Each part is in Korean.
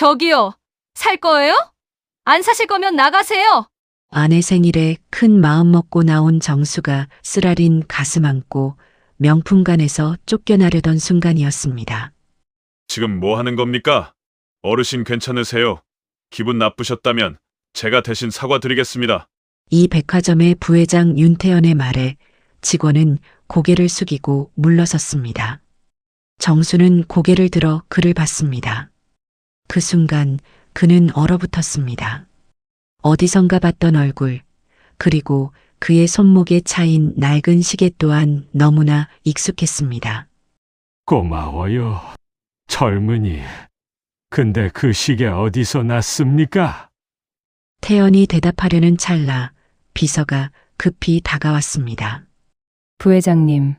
저기요. 살 거예요? 안 사실 거면 나가세요. 아내 생일에 큰 마음 먹고 나온 정수가 쓰라린 가슴 안고 명품관에서 쫓겨나려던 순간이었습니다. 지금 뭐 하는 겁니까? 어르신 괜찮으세요? 기분 나쁘셨다면 제가 대신 사과드리겠습니다. 이 백화점의 부회장 윤태연의 말에 직원은 고개를 숙이고 물러섰습니다. 정수는 고개를 들어 그를 봤습니다. 그 순간 그는 얼어붙었습니다. 어디선가 봤던 얼굴, 그리고 그의 손목에 차인 낡은 시계 또한 너무나 익숙했습니다. 고마워요. 젊은이. 근데 그 시계 어디서 났습니까? 태연이 대답하려는 찰나 비서가 급히 다가왔습니다. 부회장님,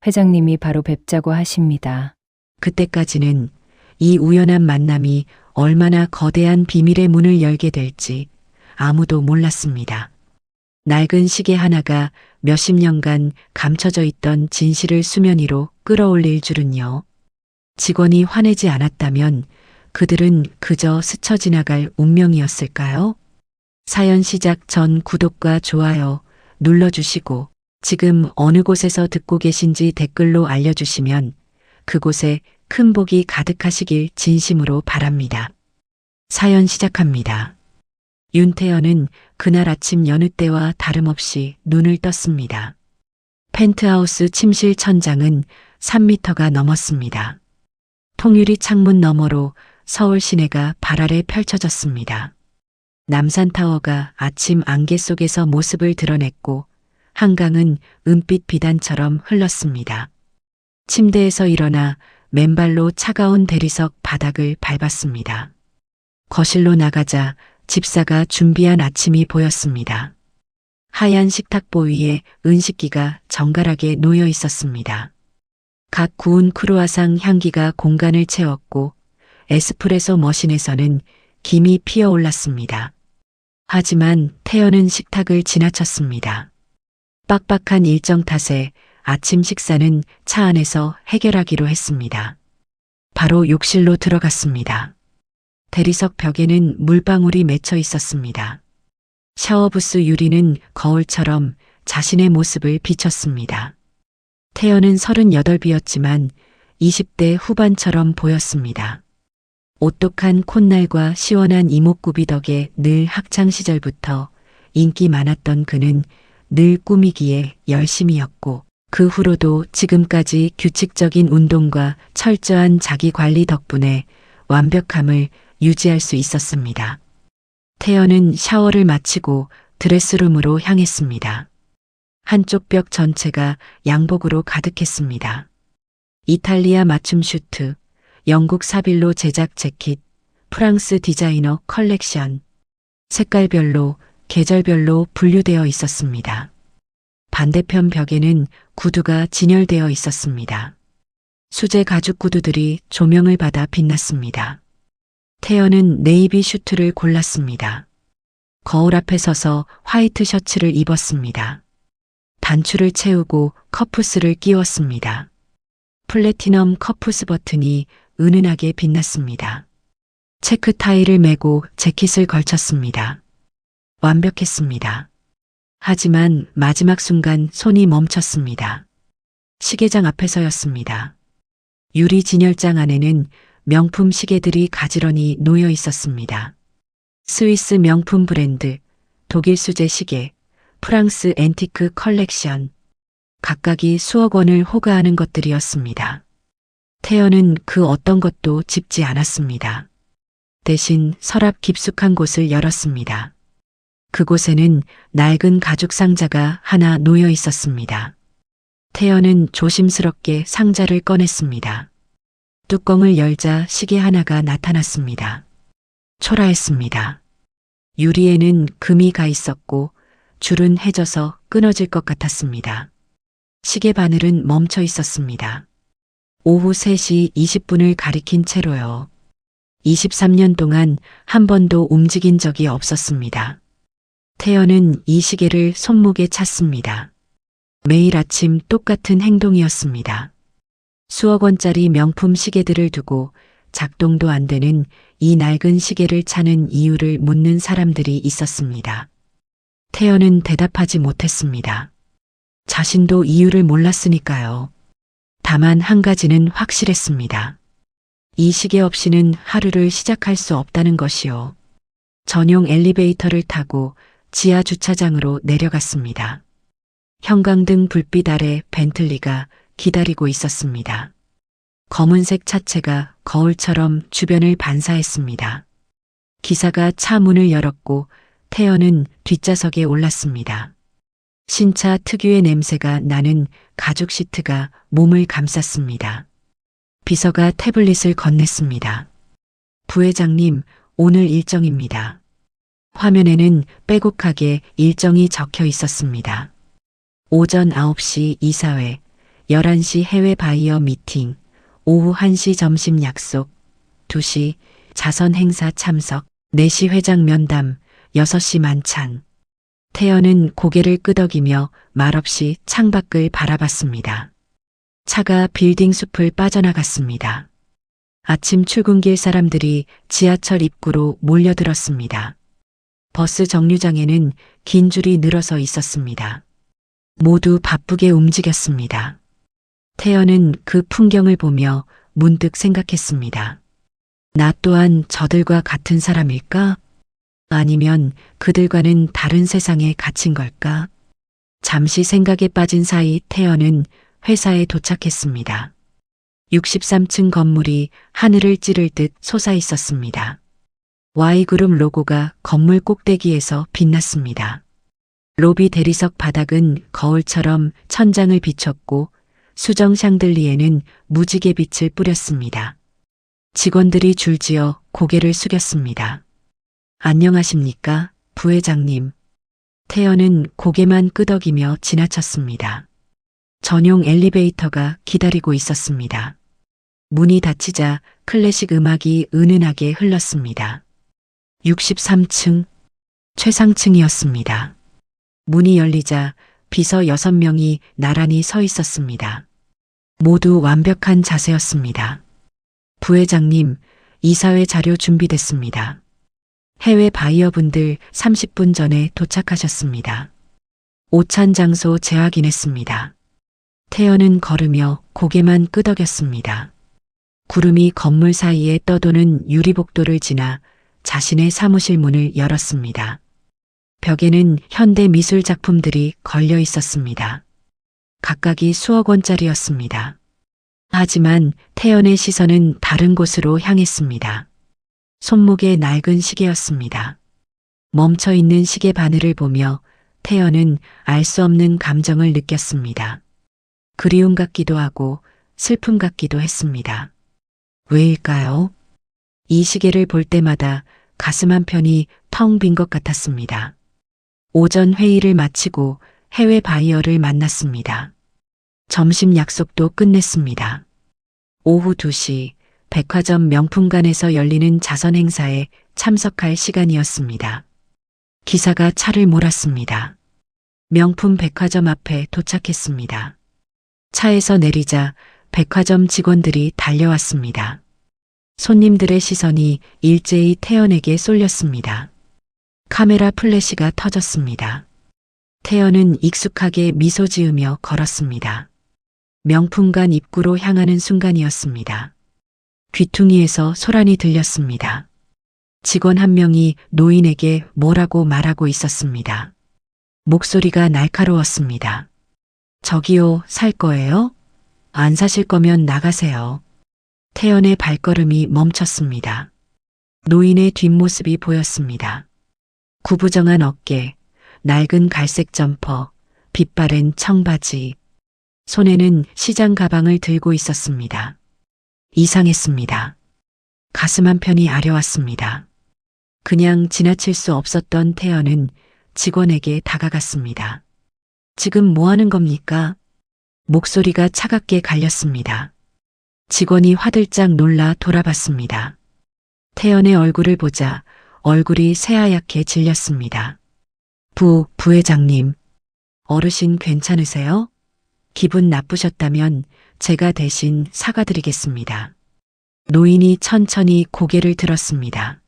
회장님이 바로 뵙자고 하십니다. 그때까지는 이 우연한 만남이 얼마나 거대한 비밀의 문을 열게 될지 아무도 몰랐습니다. 낡은 시계 하나가 몇십 년간 감춰져 있던 진실을 수면 위로 끌어올릴 줄은요. 직원이 화내지 않았다면 그들은 그저 스쳐 지나갈 운명이었을까요? 사연 시작 전 구독과 좋아요 눌러주시고 지금 어느 곳에서 듣고 계신지 댓글로 알려주시면 그곳에 큰 복이 가득하시길 진심으로 바랍니다. 사연 시작합니다. 윤태연은 그날 아침 여느 때와 다름없이 눈을 떴습니다. 펜트하우스 침실 천장은 3미터가 넘었습니다. 통유리 창문 너머로 서울 시내가 발 아래 펼쳐졌습니다. 남산타워가 아침 안개 속에서 모습을 드러냈고 한강은 은빛 비단처럼 흘렀습니다. 침대에서 일어나 맨발로 차가운 대리석 바닥을 밟았습니다. 거실로 나가자 집사가 준비한 아침이 보였습니다. 하얀 식탁보 위에 은식기가 정갈하게 놓여 있었습니다. 각 구운 크루아상 향기가 공간을 채웠고 에스프레소 머신에서는 김이 피어올랐습니다. 하지만 태연은 식탁을 지나쳤습니다. 빡빡한 일정 탓에 아침 식사는 차 안에서 해결하기로 했습니다. 바로 욕실로 들어갔습니다. 대리석 벽에는 물방울이 맺혀 있었습니다. 샤워부스 유리는 거울처럼 자신의 모습을 비췄습니다. 태연은 38이었지만 20대 후반처럼 보였습니다. 오똑한 콧날과 시원한 이목구비 덕에 늘 학창시절부터 인기 많았던 그는 늘 꾸미기에 열심이었고 그 후로도 지금까지 규칙적인 운동과 철저한 자기관리 덕분에 완벽함을 유지할 수 있었습니다. 태연은 샤워를 마치고 드레스룸으로 향했습니다. 한쪽 벽 전체가 양복으로 가득했습니다. 이탈리아 맞춤 슈트, 영국 사빌로 제작 재킷, 프랑스 디자이너 컬렉션, 색깔별로, 계절별로 분류되어 있었습니다. 반대편 벽에는 구두가 진열되어 있었습니다. 수제 가죽 구두들이 조명을 받아 빛났습니다. 태연은 네이비 슈트를 골랐습니다. 거울 앞에 서서 화이트 셔츠를 입었습니다. 단추를 채우고 커프스를 끼웠습니다. 플래티넘 커프스 버튼이 은은하게 빛났습니다. 체크 타이를 메고 재킷을 걸쳤습니다. 완벽했습니다. 하지만 마지막 순간 손이 멈췄습니다. 시계장 앞에서였습니다. 유리 진열장 안에는 명품 시계들이 가지런히 놓여 있었습니다. 스위스 명품 브랜드, 독일 수제 시계, 프랑스 앤티크 컬렉션, 각각이 수억 원을 호가하는 것들이었습니다. 태연은 그 어떤 것도 집지 않았습니다. 대신 서랍 깊숙한 곳을 열었습니다. 그곳에는 낡은 가죽 상자가 하나 놓여 있었습니다. 태연은 조심스럽게 상자를 꺼냈습니다. 뚜껑을 열자 시계 하나가 나타났습니다. 초라했습니다. 유리에는 금이 가 있었고 줄은 해져서 끊어질 것 같았습니다. 시계 바늘은 멈춰 있었습니다. 오후 3시 20분을 가리킨 채로요. 23년 동안 한 번도 움직인 적이 없었습니다. 태연은 이 시계를 손목에 찼습니다. 매일 아침 똑같은 행동이었습니다. 수억 원짜리 명품 시계들을 두고 작동도 안 되는 이 낡은 시계를 차는 이유를 묻는 사람들이 있었습니다. 태연은 대답하지 못했습니다. 자신도 이유를 몰랐으니까요. 다만 한 가지는 확실했습니다. 이 시계 없이는 하루를 시작할 수 없다는 것이요. 전용 엘리베이터를 타고 지하 주차장으로 내려갔습니다. 형광등 불빛 아래 벤틀리가 기다리고 있었습니다. 검은색 차체가 거울처럼 주변을 반사했습니다. 기사가 차 문을 열었고 태연은 뒷좌석에 올랐습니다. 신차 특유의 냄새가 나는 가죽 시트가 몸을 감쌌습니다. 비서가 태블릿을 건넸습니다. 부회장님, 오늘 일정입니다. 화면에는 빼곡하게 일정이 적혀 있었습니다. 오전 9시 이사회, 11시 해외 바이어 미팅, 오후 1시 점심 약속, 2시 자선 행사 참석, 4시 회장 면담, 6시 만찬. 태연은 고개를 끄덕이며 말없이 창밖을 바라봤습니다. 차가 빌딩 숲을 빠져나갔습니다. 아침 출근길 사람들이 지하철 입구로 몰려들었습니다. 버스 정류장에는 긴 줄이 늘어서 있었습니다. 모두 바쁘게 움직였습니다. 태연은 그 풍경을 보며 문득 생각했습니다. 나 또한 저들과 같은 사람일까? 아니면 그들과는 다른 세상에 갇힌 걸까? 잠시 생각에 빠진 사이 태연은 회사에 도착했습니다. 63층 건물이 하늘을 찌를 듯 솟아 있었습니다. Y그룹 로고가 건물 꼭대기에서 빛났습니다. 로비 대리석 바닥은 거울처럼 천장을 비췄고 수정 샹들리에는 무지개 빛을 뿌렸습니다. 직원들이 줄지어 고개를 숙였습니다. 안녕하십니까, 부회장님. 태연은 고개만 끄덕이며 지나쳤습니다. 전용 엘리베이터가 기다리고 있었습니다. 문이 닫히자 클래식 음악이 은은하게 흘렀습니다. 63층, 최상층이었습니다. 문이 열리자 비서 6명이 나란히 서 있었습니다. 모두 완벽한 자세였습니다. 부회장님, 이사회 자료 준비됐습니다. 해외 바이어분들 30분 전에 도착하셨습니다. 오찬 장소 재확인했습니다. 태연은 걸으며 고개만 끄덕였습니다. 구름이 건물 사이에 떠도는 유리복도를 지나 자신의 사무실 문을 열었습니다. 벽에는 현대 미술 작품들이 걸려 있었습니다. 각각이 수억 원짜리였습니다. 하지만 태연의 시선은 다른 곳으로 향했습니다. 손목에 낡은 시계였습니다. 멈춰 있는 시계 바늘을 보며 태연은 알 수 없는 감정을 느꼈습니다. 그리움 같기도 하고 슬픔 같기도 했습니다. 왜일까요? 이 시계를 볼 때마다 가슴 한편이 텅 빈 것 같았습니다. 오전 회의를 마치고 해외 바이어를 만났습니다. 점심 약속도 끝냈습니다. 오후 2시 백화점 명품관에서 열리는 자선 행사에 참석할 시간이었습니다. 기사가 차를 몰았습니다. 명품 백화점 앞에 도착했습니다. 차에서 내리자 백화점 직원들이 달려왔습니다. 손님들의 시선이 일제히 태연에게 쏠렸습니다. 카메라 플래시가 터졌습니다. 태연은 익숙하게 미소 지으며 걸었습니다. 명품관 입구로 향하는 순간이었습니다. 귀퉁이에서 소란이 들렸습니다. 직원 한 명이 노인에게 뭐라고 말하고 있었습니다. 목소리가 날카로웠습니다. 저기요, 살 거예요? 안 사실 거면 나가세요. 태연의 발걸음이 멈췄습니다. 노인의 뒷모습이 보였습니다. 구부정한 어깨, 낡은 갈색 점퍼, 빛바랜 청바지. 손에는 시장 가방을 들고 있었습니다. 이상했습니다. 가슴 한편이 아려왔습니다. 그냥 지나칠 수 없었던 태연은 직원에게 다가갔습니다. 지금 뭐 하는 겁니까? 목소리가 차갑게 갈렸습니다. 직원이 화들짝 놀라 돌아봤습니다. 태연의 얼굴을 보자 얼굴이 새하얗게 질렸습니다. 부회장님. 어르신 괜찮으세요? 기분 나쁘셨다면 제가 대신 사과드리겠습니다. 노인이 천천히 고개를 들었습니다.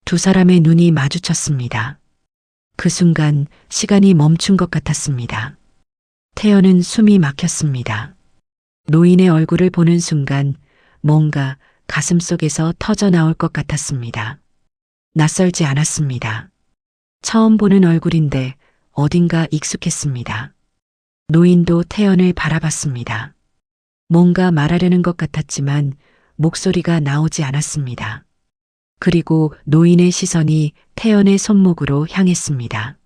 두 사람의 눈이 마주쳤습니다. 그 순간 시간이 멈춘 것 같았습니다. 태연은 숨이 막혔습니다. 노인의 얼굴을 보는 순간 뭔가 가슴 속에서 터져 나올 것 같았습니다. 낯설지 않았습니다. 처음 보는 얼굴인데 어딘가 익숙했습니다. 노인도 태연을 바라봤습니다. 뭔가 말하려는 것 같았지만 목소리가 나오지 않았습니다. 그리고 노인의 시선이 태연의 손목으로 향했습니다.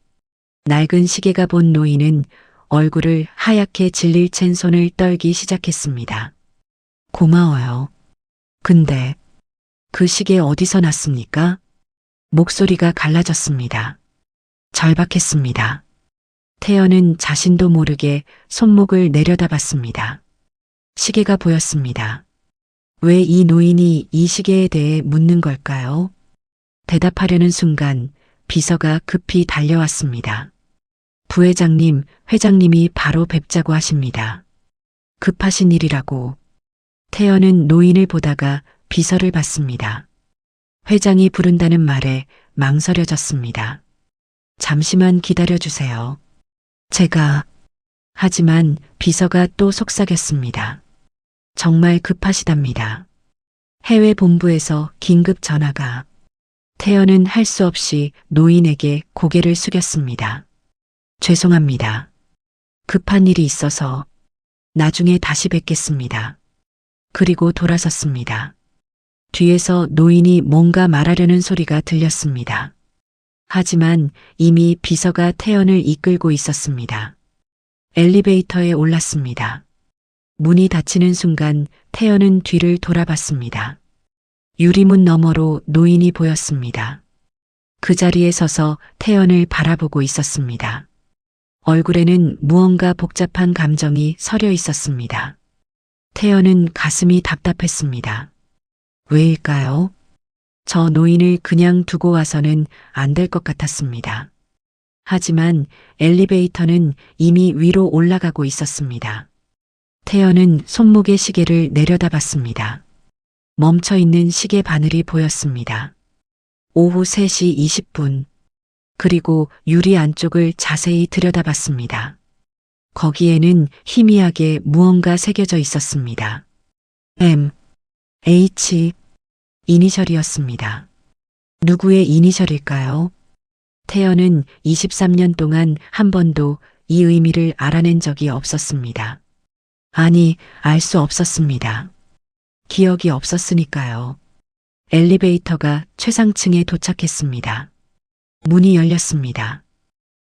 낡은 시계가 본 노인은 얼굴을 하얗게 질릴 챈 손을 떨기 시작했습니다. 고마워요. 근데 그 시계 어디서 났습니까? 목소리가 갈라졌습니다. 절박했습니다. 태연은 자신도 모르게 손목을 내려다봤습니다. 시계가 보였습니다. 왜 이 노인이 이 시계에 대해 묻는 걸까요? 대답하려는 순간 비서가 급히 달려왔습니다. 부회장님, 회장님이 바로 뵙자고 하십니다. 급하신 일이라고. 태연은 노인을 보다가 비서를 봤습니다. 회장이 부른다는 말에 망설여졌습니다. 잠시만 기다려주세요. 하지만 비서가 또 속삭였습니다. 정말 급하시답니다. 해외 본부에서 긴급 전화가. 태연은 할 수 없이 노인에게 고개를 숙였습니다. 죄송합니다. 급한 일이 있어서 나중에 다시 뵙겠습니다. 그리고 돌아섰습니다. 뒤에서 노인이 뭔가 말하려는 소리가 들렸습니다. 하지만 이미 비서가 태연을 이끌고 있었습니다. 엘리베이터에 올랐습니다. 문이 닫히는 순간 태연은 뒤를 돌아봤습니다. 유리문 너머로 노인이 보였습니다. 그 자리에 서서 태연을 바라보고 있었습니다. 얼굴에는 무언가 복잡한 감정이 서려 있었습니다. 태연은 가슴이 답답했습니다. 왜일까요? 저 노인을 그냥 두고 와서는 안 될 것 같았습니다. 하지만 엘리베이터는 이미 위로 올라가고 있었습니다. 태연은 손목의 시계를 내려다봤습니다. 멈춰있는 시계 바늘이 보였습니다. 오후 3시 20분. 그리고 유리 안쪽을 자세히 들여다봤습니다. 거기에는 희미하게 무언가 새겨져 있었습니다. M, H, 이니셜이었습니다. 누구의 이니셜일까요? 태연은 23년 동안 한 번도 이 의미를 알아낸 적이 없었습니다. 아니, 알 수 없었습니다. 기억이 없었으니까요. 엘리베이터가 최상층에 도착했습니다. 문이 열렸습니다.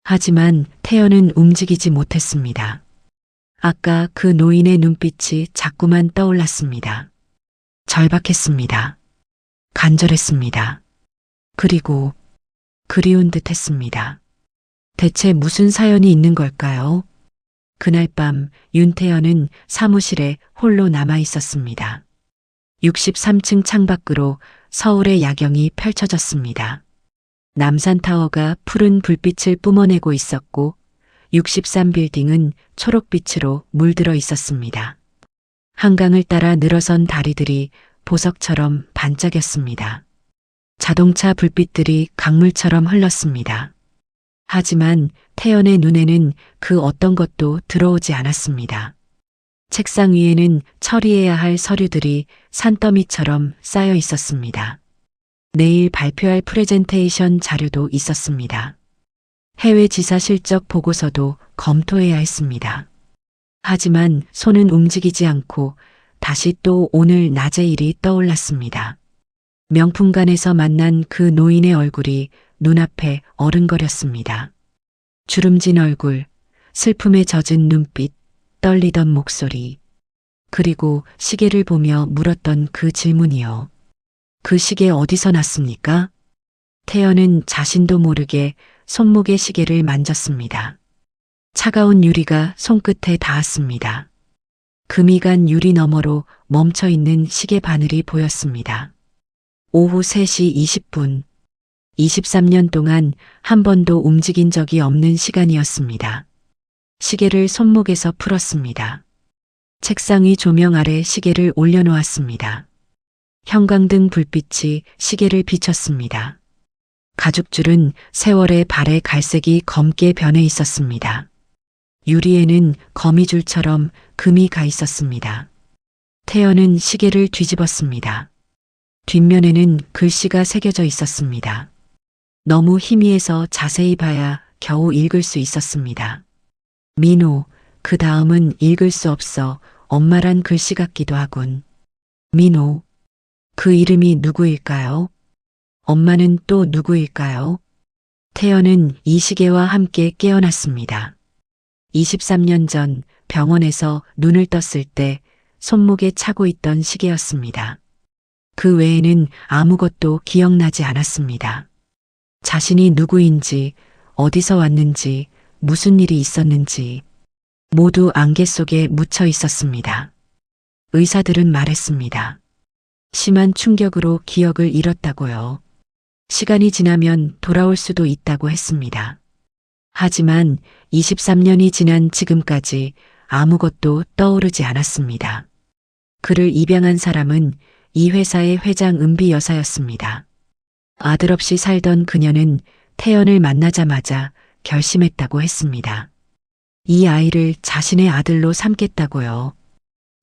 하지만 태연은 움직이지 못했습니다. 아까 그 노인의 눈빛이 자꾸만 떠올랐습니다. 절박했습니다. 간절했습니다. 그리고 그리운 듯 했습니다. 대체 무슨 사연이 있는 걸까요? 그날 밤 윤태연은 사무실에 홀로 남아 있었습니다. 63층 창밖으로 서울의 야경이 펼쳐졌습니다. 남산타워가 푸른 불빛을 뿜어내고 있었고 63빌딩은 초록빛으로 물들어 있었습니다. 한강을 따라 늘어선 다리들이 보석처럼 반짝였습니다. 자동차 불빛들이 강물처럼 흘렀습니다. 하지만 태연의 눈에는 그 어떤 것도 들어오지 않았습니다. 책상 위에는 처리해야 할 서류들이 산더미처럼 쌓여 있었습니다. 내일 발표할 프레젠테이션 자료도 있었습니다. 해외 지사 실적 보고서도 검토해야 했습니다. 하지만 손은 움직이지 않고 다시 또 오늘 낮의 일이 떠올랐습니다. 명품관에서 만난 그 노인의 얼굴이 눈앞에 어른거렸습니다. 주름진 얼굴, 슬픔에 젖은 눈빛, 떨리던 목소리, 그리고 시계를 보며 물었던 그 질문이요. 그 시계 어디서 났습니까? 태연은 자신도 모르게 손목의 시계를 만졌습니다. 차가운 유리가 손끝에 닿았습니다. 금이 간 유리 너머로 멈춰있는 시계 바늘이 보였습니다. 오후 3시 20분. 23년 동안 한 번도 움직인 적이 없는 시간이었습니다. 시계를 손목에서 풀었습니다. 책상 위 조명 아래 시계를 올려놓았습니다. 형광등 불빛이 시계를 비췄습니다. 가죽줄은 세월의 발에 갈색이 검게 변해 있었습니다. 유리에는 거미줄처럼 금이 가 있었습니다. 태연은 시계를 뒤집었습니다. 뒷면에는 글씨가 새겨져 있었습니다. 너무 희미해서 자세히 봐야 겨우 읽을 수 있었습니다. 민호, 그 다음은 읽을 수 없어 엄마란 글씨 같기도 하군. 민호, 그 이름이 누구일까요? 엄마는 또 누구일까요? 태연은 이 시계와 함께 깨어났습니다. 23년 전 병원에서 눈을 떴을 때 손목에 차고 있던 시계였습니다. 그 외에는 아무것도 기억나지 않았습니다. 자신이 누구인지, 어디서 왔는지, 무슨 일이 있었는지 모두 안개 속에 묻혀 있었습니다. 의사들은 말했습니다. 심한 충격으로 기억을 잃었다고요. 시간이 지나면 돌아올 수도 있다고 했습니다. 하지만 23년이 지난 지금까지 아무것도 떠오르지 않았습니다. 그를 입양한 사람은 이 회사의 회장 은비 여사였습니다. 아들 없이 살던 그녀는 태연을 만나자마자 결심했다고 했습니다. 이 아이를 자신의 아들로 삼겠다고요.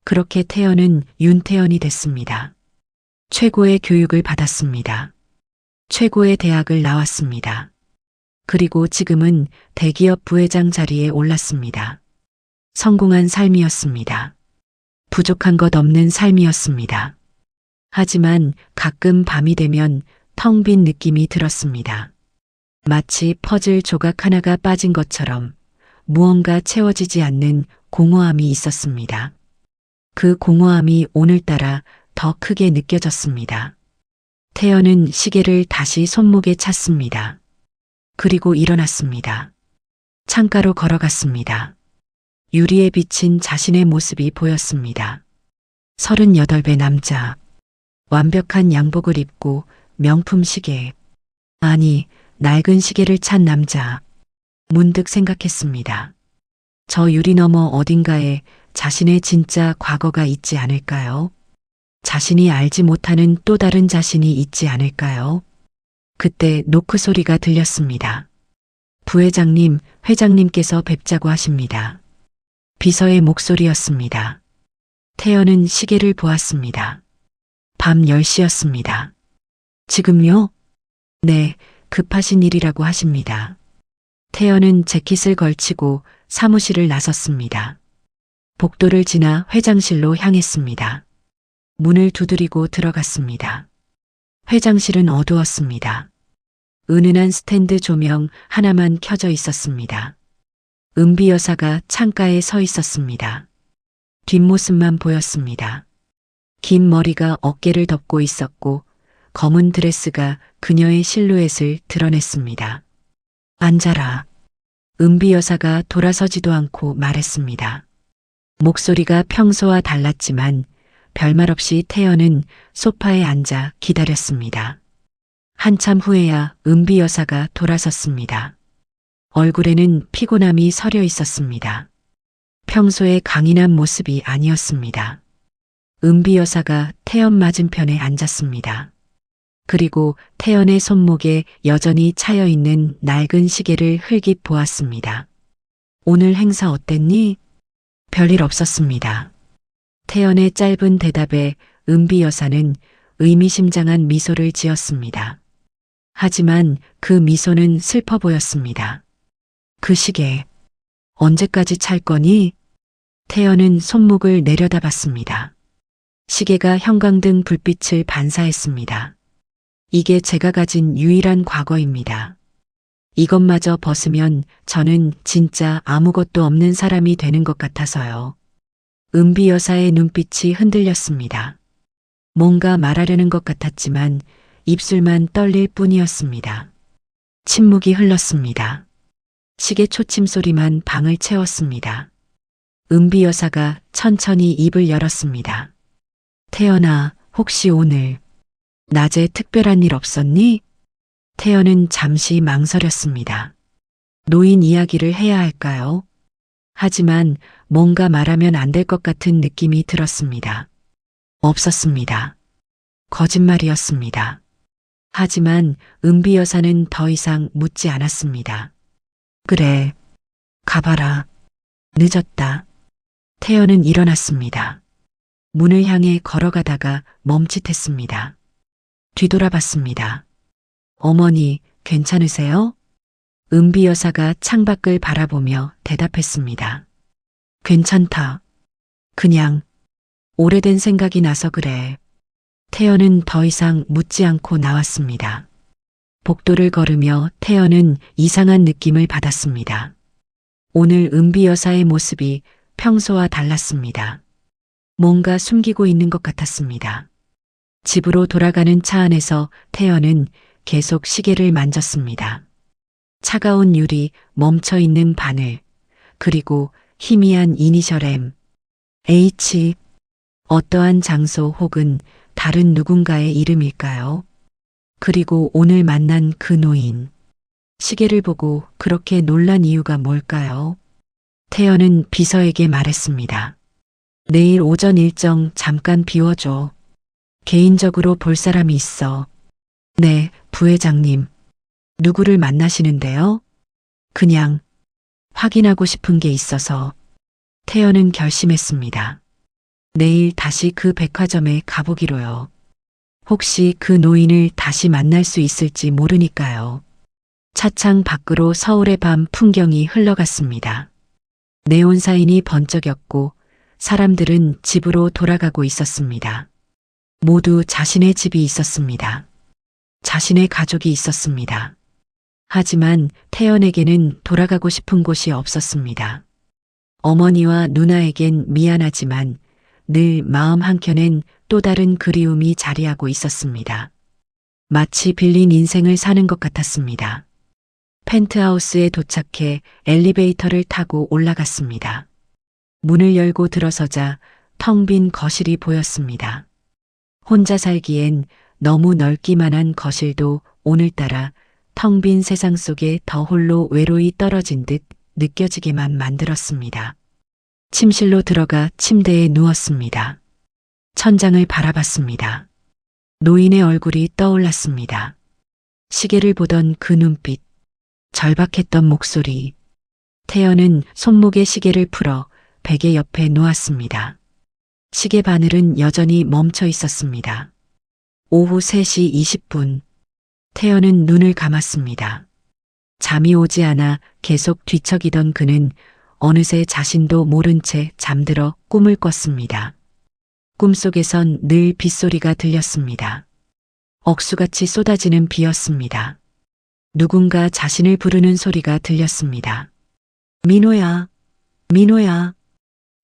그렇게 태연은 윤태연이 됐습니다. 최고의 교육을 받았습니다. 최고의 대학을 나왔습니다. 그리고 지금은 대기업 부회장 자리에 올랐습니다. 성공한 삶이었습니다. 부족한 것 없는 삶이었습니다. 하지만 가끔 밤이 되면 텅 빈 느낌이 들었습니다. 마치 퍼즐 조각 하나가 빠진 것처럼 무언가 채워지지 않는 공허함이 있었습니다. 그 공허함이 오늘따라 더 크게 느껴졌습니다. 태연은 시계를 다시 손목에 찼습니다. 그리고 일어났습니다. 창가로 걸어갔습니다. 유리에 비친 자신의 모습이 보였습니다. 38배 남자. 완벽한 양복을 입고 명품 시계. 아니, 낡은 시계를 찬 남자. 문득 생각했습니다. 저 유리 너머 어딘가에 자신의 진짜 과거가 있지 않을까요? 자신이 알지 못하는 또 다른 자신이 있지 않을까요? 그때 노크 소리가 들렸습니다. 부회장님, 회장님께서 뵙자고 하십니다. 비서의 목소리였습니다. 태연은 시계를 보았습니다. 밤 10시였습니다. 지금요? 네, 급하신 일이라고 하십니다. 태연은 재킷을 걸치고 사무실을 나섰습니다. 복도를 지나 회장실로 향했습니다. 문을 두드리고 들어갔습니다. 회장실은 어두웠습니다. 은은한 스탠드 조명 하나만 켜져 있었습니다. 은비 여사가 창가에 서 있었습니다. 뒷모습만 보였습니다. 긴 머리가 어깨를 덮고 있었고 검은 드레스가 그녀의 실루엣을 드러냈습니다. 앉아라. 은비 여사가 돌아서지도 않고 말했습니다. 목소리가 평소와 달랐지만 별말 없이 태연은 소파에 앉아 기다렸습니다. 한참 후에야 은비 여사가 돌아섰습니다. 얼굴에는 피곤함이 서려 있었습니다. 평소의 강인한 모습이 아니었습니다. 은비 여사가 태연 맞은편에 앉았습니다. 그리고 태연의 손목에 여전히 차여 있는 낡은 시계를 흘깃 보았습니다. 오늘 행사 어땠니? 별일 없었습니다. 태연의 짧은 대답에 은비 여사는 의미심장한 미소를 지었습니다. 하지만 그 미소는 슬퍼 보였습니다. 그 시계, 언제까지 찰 거니? 태연은 손목을 내려다봤습니다. 시계가 형광등 불빛을 반사했습니다. 이게 제가 가진 유일한 과거입니다. 이것마저 벗으면 저는 진짜 아무것도 없는 사람이 되는 것 같아서요. 은비 여사의 눈빛이 흔들렸습니다. 뭔가 말하려는 것 같았지만 입술만 떨릴 뿐이었습니다. 침묵이 흘렀습니다. 시계 초침 소리만 방을 채웠습니다. 은비 여사가 천천히 입을 열었습니다. 태연아, 혹시 오늘 낮에 특별한 일 없었니? 태연은 잠시 망설였습니다. 노인 이야기를 해야 할까요? 하지만 뭔가 말하면 안 될 것 같은 느낌이 들었습니다. 없었습니다. 거짓말이었습니다. 하지만 은비 여사는 더 이상 묻지 않았습니다. 그래, 가봐라. 늦었다. 태연은 일어났습니다. 문을 향해 걸어가다가 멈칫했습니다. 뒤돌아봤습니다. 어머니, 괜찮으세요? 은비 여사가 창밖을 바라보며 대답했습니다. 괜찮다. 그냥 오래된 생각이 나서 그래. 태연은 더 이상 묻지 않고 나왔습니다. 복도를 걸으며 태연은 이상한 느낌을 받았습니다. 오늘 은비 여사의 모습이 평소와 달랐습니다. 뭔가 숨기고 있는 것 같았습니다. 집으로 돌아가는 차 안에서 태연은 계속 시계를 만졌습니다. 차가운 유리, 멈춰 있는 바늘, 그리고 희미한 이니셜 M, H, 어떠한 장소 혹은 다른 누군가의 이름일까요? 그리고 오늘 만난 그 노인. 시계를 보고 그렇게 놀란 이유가 뭘까요? 태연은 비서에게 말했습니다. 내일 오전 일정 잠깐 비워줘. 개인적으로 볼 사람이 있어. 네, 부회장님. 누구를 만나시는데요? 그냥 확인하고 싶은 게 있어서. 태연은 결심했습니다. 내일 다시 그 백화점에 가보기로요. 혹시 그 노인을 다시 만날 수 있을지 모르니까요. 차창 밖으로 서울의 밤 풍경이 흘러갔습니다. 네온 사인이 번쩍였고 사람들은 집으로 돌아가고 있었습니다. 모두 자신의 집이 있었습니다. 자신의 가족이 있었습니다. 하지만 태연에게는 돌아가고 싶은 곳이 없었습니다. 어머니와 누나에겐 미안하지만 늘 마음 한켠엔 또 다른 그리움이 자리하고 있었습니다. 마치 빌린 인생을 사는 것 같았습니다. 펜트하우스에 도착해 엘리베이터를 타고 올라갔습니다. 문을 열고 들어서자 텅 빈 거실이 보였습니다. 혼자 살기엔 너무 넓기만 한 거실도 오늘따라 텅 빈 세상 속에 더 홀로 외로이 떨어진 듯 느껴지게만 만들었습니다. 침실로 들어가 침대에 누웠습니다. 천장을 바라봤습니다. 노인의 얼굴이 떠올랐습니다. 시계를 보던 그 눈빛, 절박했던 목소리. 태연은 손목에 시계를 풀어 베개 옆에 놓았습니다. 시계 바늘은 여전히 멈춰 있었습니다. 오후 3시 20분. 태연은 눈을 감았습니다. 잠이 오지 않아 계속 뒤척이던 그는 어느새 자신도 모른 채 잠들어 꿈을 꿨습니다. 꿈속에선 늘 빗소리가 들렸습니다. 억수같이 쏟아지는 비였습니다. 누군가 자신을 부르는 소리가 들렸습니다. 민호야, 민호야.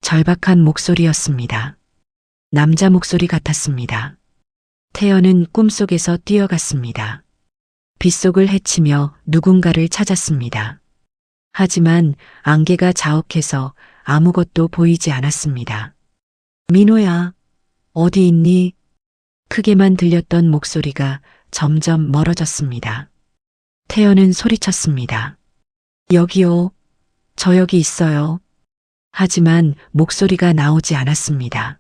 절박한 목소리였습니다. 남자 목소리 같았습니다. 태연은 꿈속에서 뛰어갔습니다. 빗속을 헤치며 누군가를 찾았습니다. 하지만 안개가 자욱해서 아무것도 보이지 않았습니다. 민호야, 어디 있니? 크게만 들렸던 목소리가 점점 멀어졌습니다. 태연은 소리쳤습니다. 여기요. 저 여기 있어요. 하지만 목소리가 나오지 않았습니다.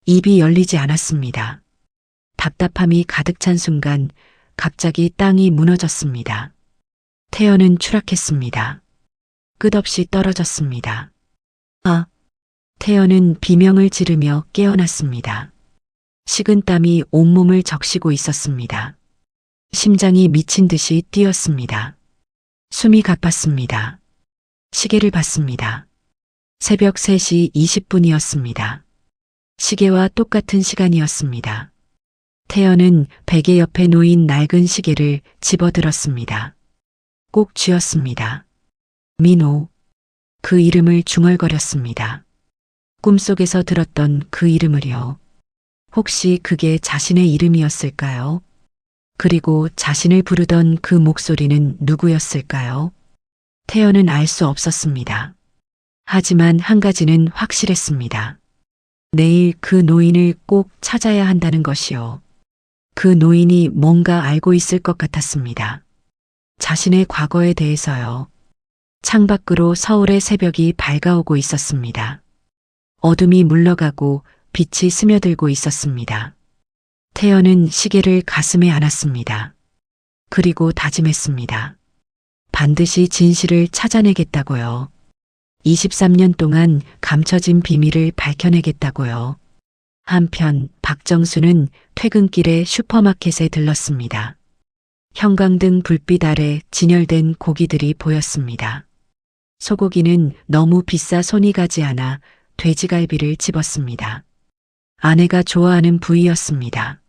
입이 열리지 않았습니다. 답답함이 가득 찬 순간 갑자기 땅이 무너졌습니다. 태연은 추락했습니다. 끝없이 떨어졌습니다. 아! 태연은 비명을 지르며 깨어났습니다. 식은땀이 온몸을 적시고 있었습니다. 심장이 미친 듯이 뛰었습니다. 숨이 가팠습니다. 시계를 봤습니다. 새벽 3시 20분이었습니다. 시계와 똑같은 시간이었습니다. 태연은 베개 옆에 놓인 낡은 시계를 집어들었습니다. 꼭 쥐었습니다. 민호. 그 이름을 중얼거렸습니다. 꿈속에서 들었던 그 이름을요. 혹시 그게 자신의 이름이었을까요? 그리고 자신을 부르던 그 목소리는 누구였을까요? 태연은 알 수 없었습니다. 하지만 한 가지는 확실했습니다. 내일 그 노인을 꼭 찾아야 한다는 것이요. 그 노인이 뭔가 알고 있을 것 같았습니다. 자신의 과거에 대해서요. 창밖으로 서울의 새벽이 밝아오고 있었습니다. 어둠이 물러가고 빛이 스며들고 있었습니다. 태연은 시계를 가슴에 안았습니다. 그리고 다짐했습니다. 반드시 진실을 찾아내겠다고요. 23년 동안 감춰진 비밀을 밝혀내겠다고요. 한편 박정수는 퇴근길에 슈퍼마켓에 들렀습니다. 형광등 불빛 아래 진열된 고기들이 보였습니다. 소고기는 너무 비싸 손이 가지 않아 돼지갈비를 집었습니다. 아내가 좋아하는 부위였습니다.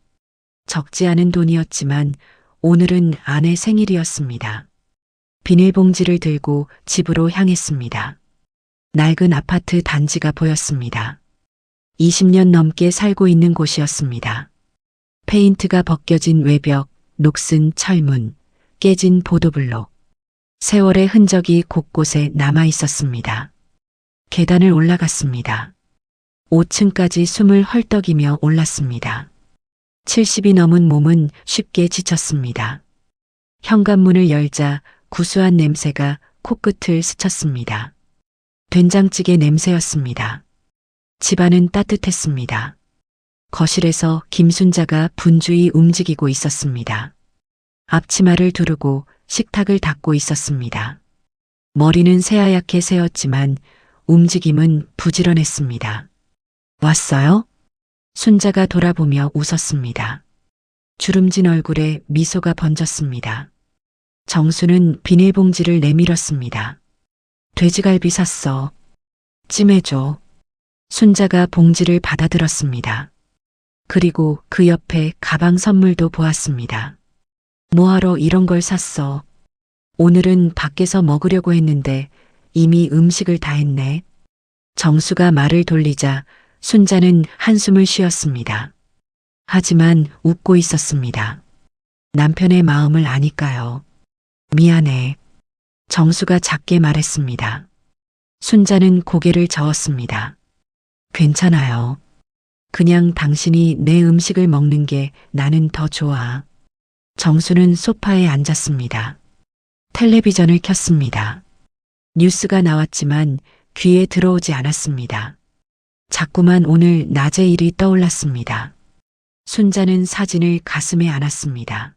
적지 않은 돈이었지만 오늘은 아내 생일이었습니다. 비닐봉지를 들고 집으로 향했습니다. 낡은 아파트 단지가 보였습니다. 20년 넘게 살고 있는 곳이었습니다. 페인트가 벗겨진 외벽, 녹슨 철문, 깨진 보도블록. 세월의 흔적이 곳곳에 남아 있었습니다. 계단을 올라갔습니다. 5층까지 숨을 헐떡이며 올랐습니다. 70이 넘은 몸은 쉽게 지쳤습니다. 현관문을 열자 구수한 냄새가 코끝을 스쳤습니다. 된장찌개 냄새였습니다. 집안은 따뜻했습니다. 거실에서 김순자가 분주히 움직이고 있었습니다. 앞치마를 두르고 식탁을 닦고 있었습니다. 머리는 새하얗게 새었지만 움직임은 부지런했습니다. 왔어요? 순자가 돌아보며 웃었습니다. 주름진 얼굴에 미소가 번졌습니다. 정수는 비닐봉지를 내밀었습니다. 돼지갈비 샀어. 찜해줘. 순자가 봉지를 받아들었습니다. 그리고 그 옆에 가방 선물도 보았습니다. 뭐하러 이런 걸 샀어? 오늘은 밖에서 먹으려고 했는데 이미 음식을 다 했네. 정수가 말을 돌리자 순자는 한숨을 쉬었습니다. 하지만 웃고 있었습니다. 남편의 마음을 아니까요. 미안해. 정수가 작게 말했습니다. 순자는 고개를 저었습니다. 괜찮아요. 그냥 당신이 내 음식을 먹는 게 나는 더 좋아. 정수는 소파에 앉았습니다. 텔레비전을 켰습니다. 뉴스가 나왔지만 귀에 들어오지 않았습니다. 자꾸만 오늘 낮의 일이 떠올랐습니다. 순자는 사진을 가슴에 안았습니다.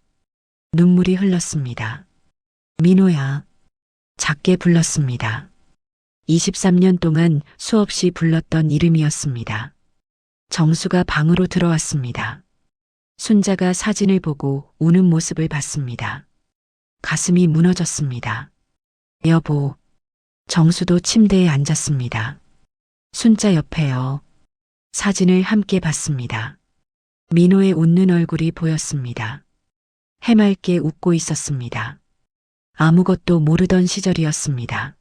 눈물이 흘렀습니다. 민호야. 작게 불렀습니다. 23년 동안 수없이 불렀던 이름이었습니다. 정수가 방으로 들어왔습니다. 순자가 사진을 보고 우는 모습을 봤습니다. 가슴이 무너졌습니다. 여보. 정수도 침대에 앉았습니다. 순자 옆에요. 사진을 함께 봤습니다. 민호의 웃는 얼굴이 보였습니다. 해맑게 웃고 있었습니다. 아무것도 모르던 시절이었습니다.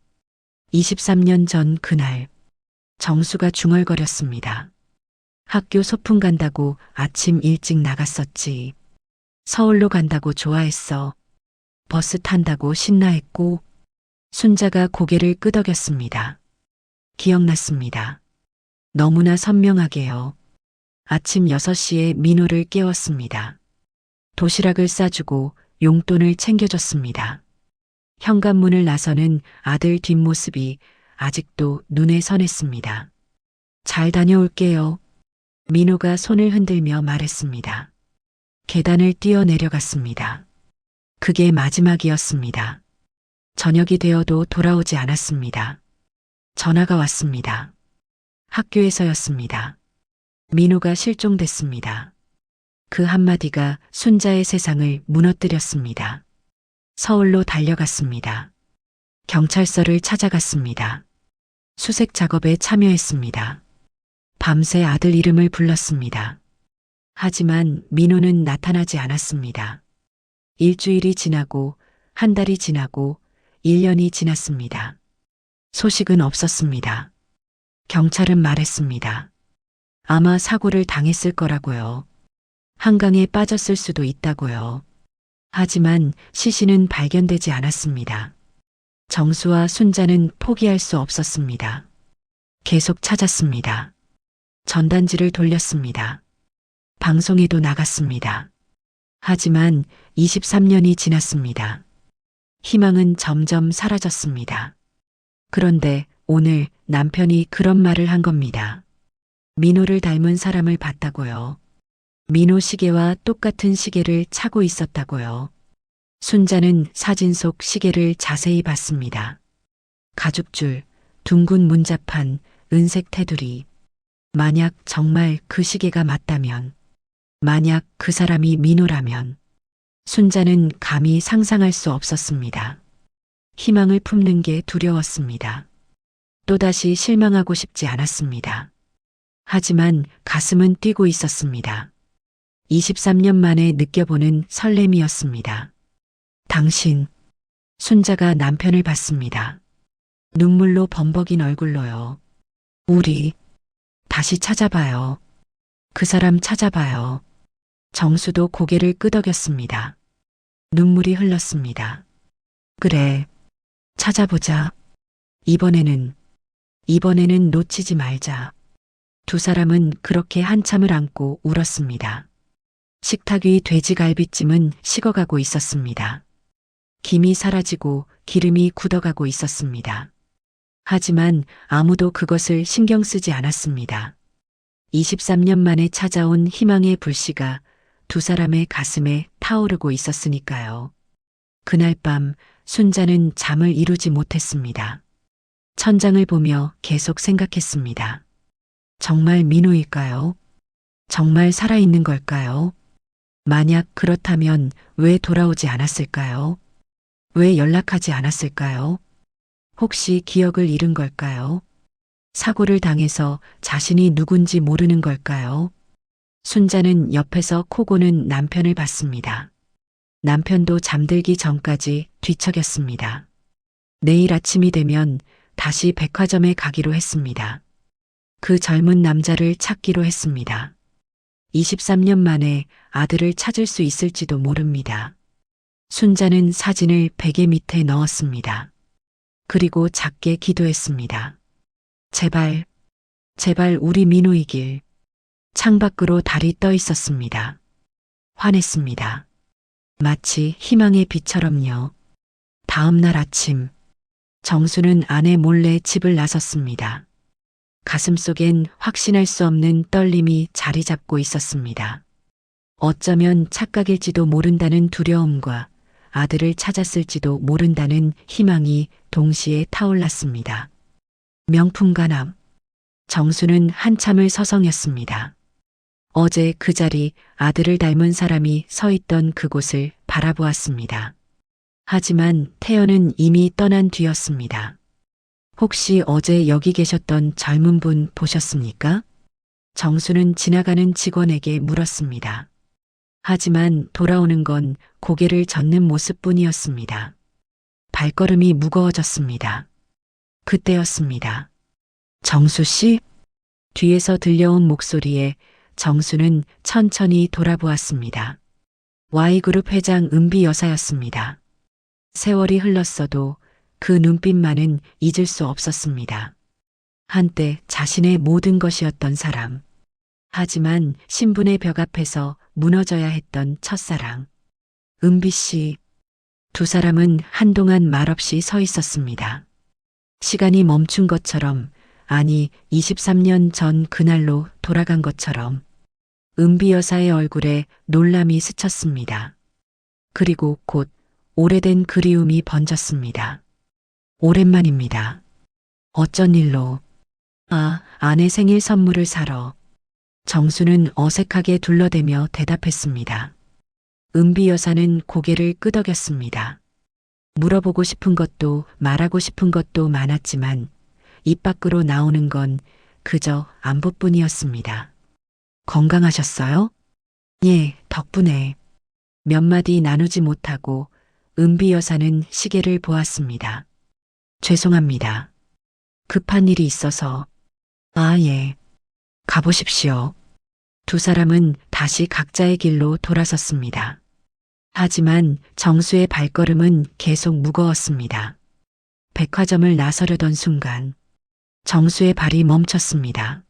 23년 전 그날, 정수가 중얼거렸습니다. 학교 소풍 간다고 아침 일찍 나갔었지. 서울로 간다고 좋아했어. 버스 탄다고 신나했고. 순자가 고개를 끄덕였습니다. 기억났습니다. 너무나 선명하게요. 아침 6시에 민호를 깨웠습니다. 도시락을 싸주고 용돈을 챙겨줬습니다. 현관문을 나서는 아들 뒷모습이 아직도 눈에 선했습니다. 잘 다녀올게요. 민호가 손을 흔들며 말했습니다. 계단을 뛰어내려갔습니다. 그게 마지막이었습니다. 저녁이 되어도 돌아오지 않았습니다. 전화가 왔습니다. 학교에서였습니다. 민호가 실종됐습니다. 그 한마디가 순자의 세상을 무너뜨렸습니다. 서울로 달려갔습니다. 경찰서를 찾아갔습니다. 수색 작업에 참여했습니다. 밤새 아들 이름을 불렀습니다. 하지만 민호는 나타나지 않았습니다. 일주일이 지나고 한 달이 지나고 1년이 지났습니다. 소식은 없었습니다. 경찰은 말했습니다. 아마 사고를 당했을 거라고요. 한강에 빠졌을 수도 있다고요. 하지만 시신은 발견되지 않았습니다. 정수와 순자는 포기할 수 없었습니다. 계속 찾았습니다. 전단지를 돌렸습니다. 방송에도 나갔습니다. 하지만 23년이 지났습니다. 희망은 점점 사라졌습니다. 그런데 오늘 남편이 그런 말을 한 겁니다. 민호를 닮은 사람을 봤다고요. 민호 시계와 똑같은 시계를 차고 있었다고요. 순자는 사진 속 시계를 자세히 봤습니다. 가죽줄, 둥근 문자판, 은색 테두리. 만약 정말 그 시계가 맞다면, 만약 그 사람이 민호라면, 순자는 감히 상상할 수 없었습니다. 희망을 품는 게 두려웠습니다. 또다시 실망하고 싶지 않았습니다. 하지만 가슴은 뛰고 있었습니다. 23년 만에 느껴보는 설렘이었습니다. 당신, 순자가 남편을 봤습니다. 눈물로 범벅인 얼굴로요. 우리, 다시 찾아봐요. 그 사람 찾아봐요. 정수도 고개를 끄덕였습니다. 눈물이 흘렀습니다. 그래, 찾아보자. 이번에는 놓치지 말자. 두 사람은 그렇게 한참을 안고 울었습니다. 식탁 위 돼지갈비찜은 식어가고 있었습니다. 김이 사라지고 기름이 굳어가고 있었습니다. 하지만 아무도 그것을 신경 쓰지 않았습니다. 23년 만에 찾아온 희망의 불씨가 두 사람의 가슴에 타오르고 있었으니까요. 그날 밤 순자는 잠을 이루지 못했습니다. 천장을 보며 계속 생각했습니다. 정말 민호일까요? 정말 살아있는 걸까요? 만약 그렇다면 왜 돌아오지 않았을까요? 왜 연락하지 않았을까요? 혹시 기억을 잃은 걸까요? 사고를 당해서 자신이 누군지 모르는 걸까요? 순자는 옆에서 코 고는 남편을 봤습니다. 남편도 잠들기 전까지 뒤척였습니다. 내일 아침이 되면 다시 백화점에 가기로 했습니다. 그 젊은 남자를 찾기로 했습니다. 23년 만에 아들을 찾을 수 있을지도 모릅니다. 순자는 사진을 베개 밑에 넣었습니다. 그리고 작게 기도했습니다. 제발, 제발 우리 민호이길. 창밖으로 달이 떠 있었습니다. 환했습니다. 마치 희망의 빛처럼요. 다음 날 아침, 정수는 아내 몰래 집을 나섰습니다. 가슴속엔 확신할 수 없는 떨림이 자리 잡고 있었습니다. 어쩌면 착각일지도 모른다는 두려움과 아들을 찾았을지도 모른다는 희망이 동시에 타올랐습니다. 명품관 앞, 정수는 한참을 서성였습니다. 어제 그 자리 아들을 닮은 사람이 서 있던 그곳을 바라보았습니다. 하지만 태연은 이미 떠난 뒤였습니다. 혹시 어제 여기 계셨던 젊은 분 보셨습니까? 정수는 지나가는 직원에게 물었습니다. 하지만 돌아오는 건 고개를 젓는 모습뿐이었습니다. 발걸음이 무거워졌습니다. 그때였습니다. 정수 씨? 뒤에서 들려온 목소리에 정수는 천천히 돌아보았습니다. Y그룹 회장 은비 여사였습니다. 세월이 흘렀어도 그 눈빛만은 잊을 수 없었습니다. 한때 자신의 모든 것이었던 사람. 하지만 신분의 벽 앞에서 무너져야 했던 첫사랑. 은비 씨. 두 사람은 한동안 말없이 서 있었습니다. 시간이 멈춘 것처럼, 아니 23년 전 그날로 돌아간 것처럼 은비 여사의 얼굴에 놀람이 스쳤습니다. 그리고 곧 오래된 그리움이 번졌습니다. 오랜만입니다. 어쩐 일로? 아내 생일 선물을 사러. 정수는 어색하게 둘러대며 대답했습니다. 은비 여사는 고개를 끄덕였습니다. 물어보고 싶은 것도 말하고 싶은 것도 많았지만 입 밖으로 나오는 건 그저 안부뿐이었습니다. 건강하셨어요? 예, 덕분에. 몇 마디 나누지 못하고 은비 여사는 시계를 보았습니다. 죄송합니다. 급한 일이 있어서. 예. 가보십시오. 두 사람은 다시 각자의 길로 돌아섰습니다. 하지만 정수의 발걸음은 계속 무거웠습니다. 백화점을 나서려던 순간 정수의 발이 멈췄습니다.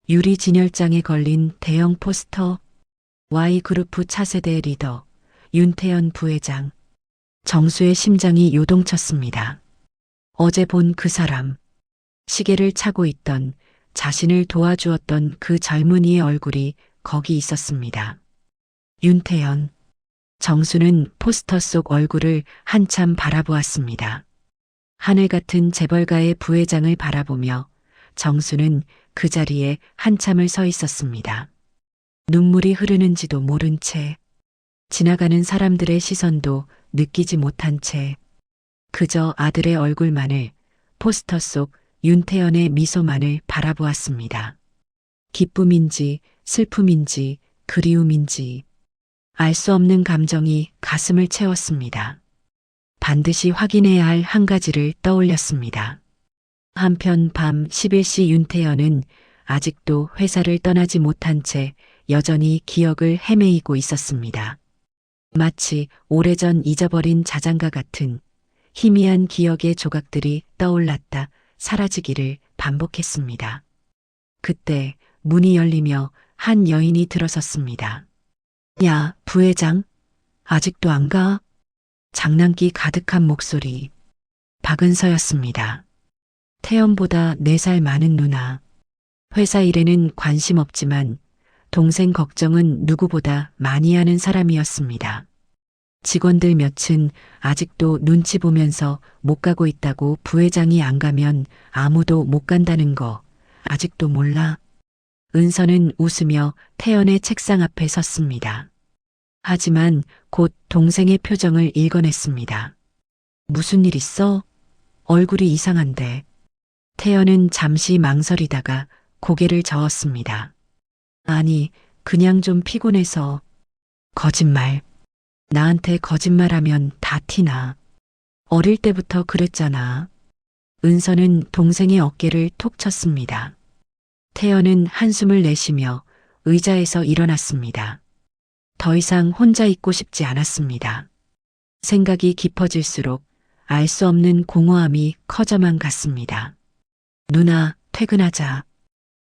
유리 진열장에 걸린 대형 포스터, Y그룹 차세대 리더 윤태현 부회장. 정수의 심장이 요동쳤습니다. 어제 본 그 사람, 시계를 차고 있던, 자신을 도와주었던 그 젊은이의 얼굴이 거기 있었습니다. 윤태연. 정수는 포스터 속 얼굴을 한참 바라보았습니다. 하늘 같은 재벌가의 부회장을 바라보며 정수는 그 자리에 한참을 서 있었습니다. 눈물이 흐르는지도 모른 채, 지나가는 사람들의 시선도 느끼지 못한 채, 그저 아들의 얼굴만을, 포스터 속 윤태연의 미소만을 바라보았습니다. 기쁨인지 슬픔인지 그리움인지 알 수 없는 감정이 가슴을 채웠습니다. 반드시 확인해야 할 한 가지를 떠올렸습니다. 한편 밤 11시 윤태연은 아직도 회사를 떠나지 못한 채 여전히 기억을 헤매이고 있었습니다. 마치 오래전 잊어버린 자장가 같은 희미한 기억의 조각들이 떠올랐다 사라지기를 반복했습니다. 그때 문이 열리며 한 여인이 들어섰습니다. 야, 부회장, 아직도 안 가? 장난기 가득한 목소리. 박은서였습니다. 태연보다 4살 많은 누나. 회사 일에는 관심 없지만 동생 걱정은 누구보다 많이 하는 사람이었습니다. 직원들 몇은 아직도 눈치 보면서 못 가고 있다고 부회장이 안 가면 아무도 못 간다는 거 아직도 몰라? 은서는 웃으며 태연의 책상 앞에 섰습니다. 하지만 곧 동생의 표정을 읽어냈습니다. 무슨 일 있어? 얼굴이 이상한데. 태연은 잠시 망설이다가 고개를 저었습니다. 아니, 그냥 좀 피곤해서. 거짓말. 나한테 거짓말하면 다 티나. 어릴 때부터 그랬잖아. 은서는 동생의 어깨를 톡 쳤습니다. 태연은 한숨을 내쉬며 의자에서 일어났습니다. 더 이상 혼자 있고 싶지 않았습니다. 생각이 깊어질수록 알 수 없는 공허함이 커져만 갔습니다. 누나, 퇴근하자.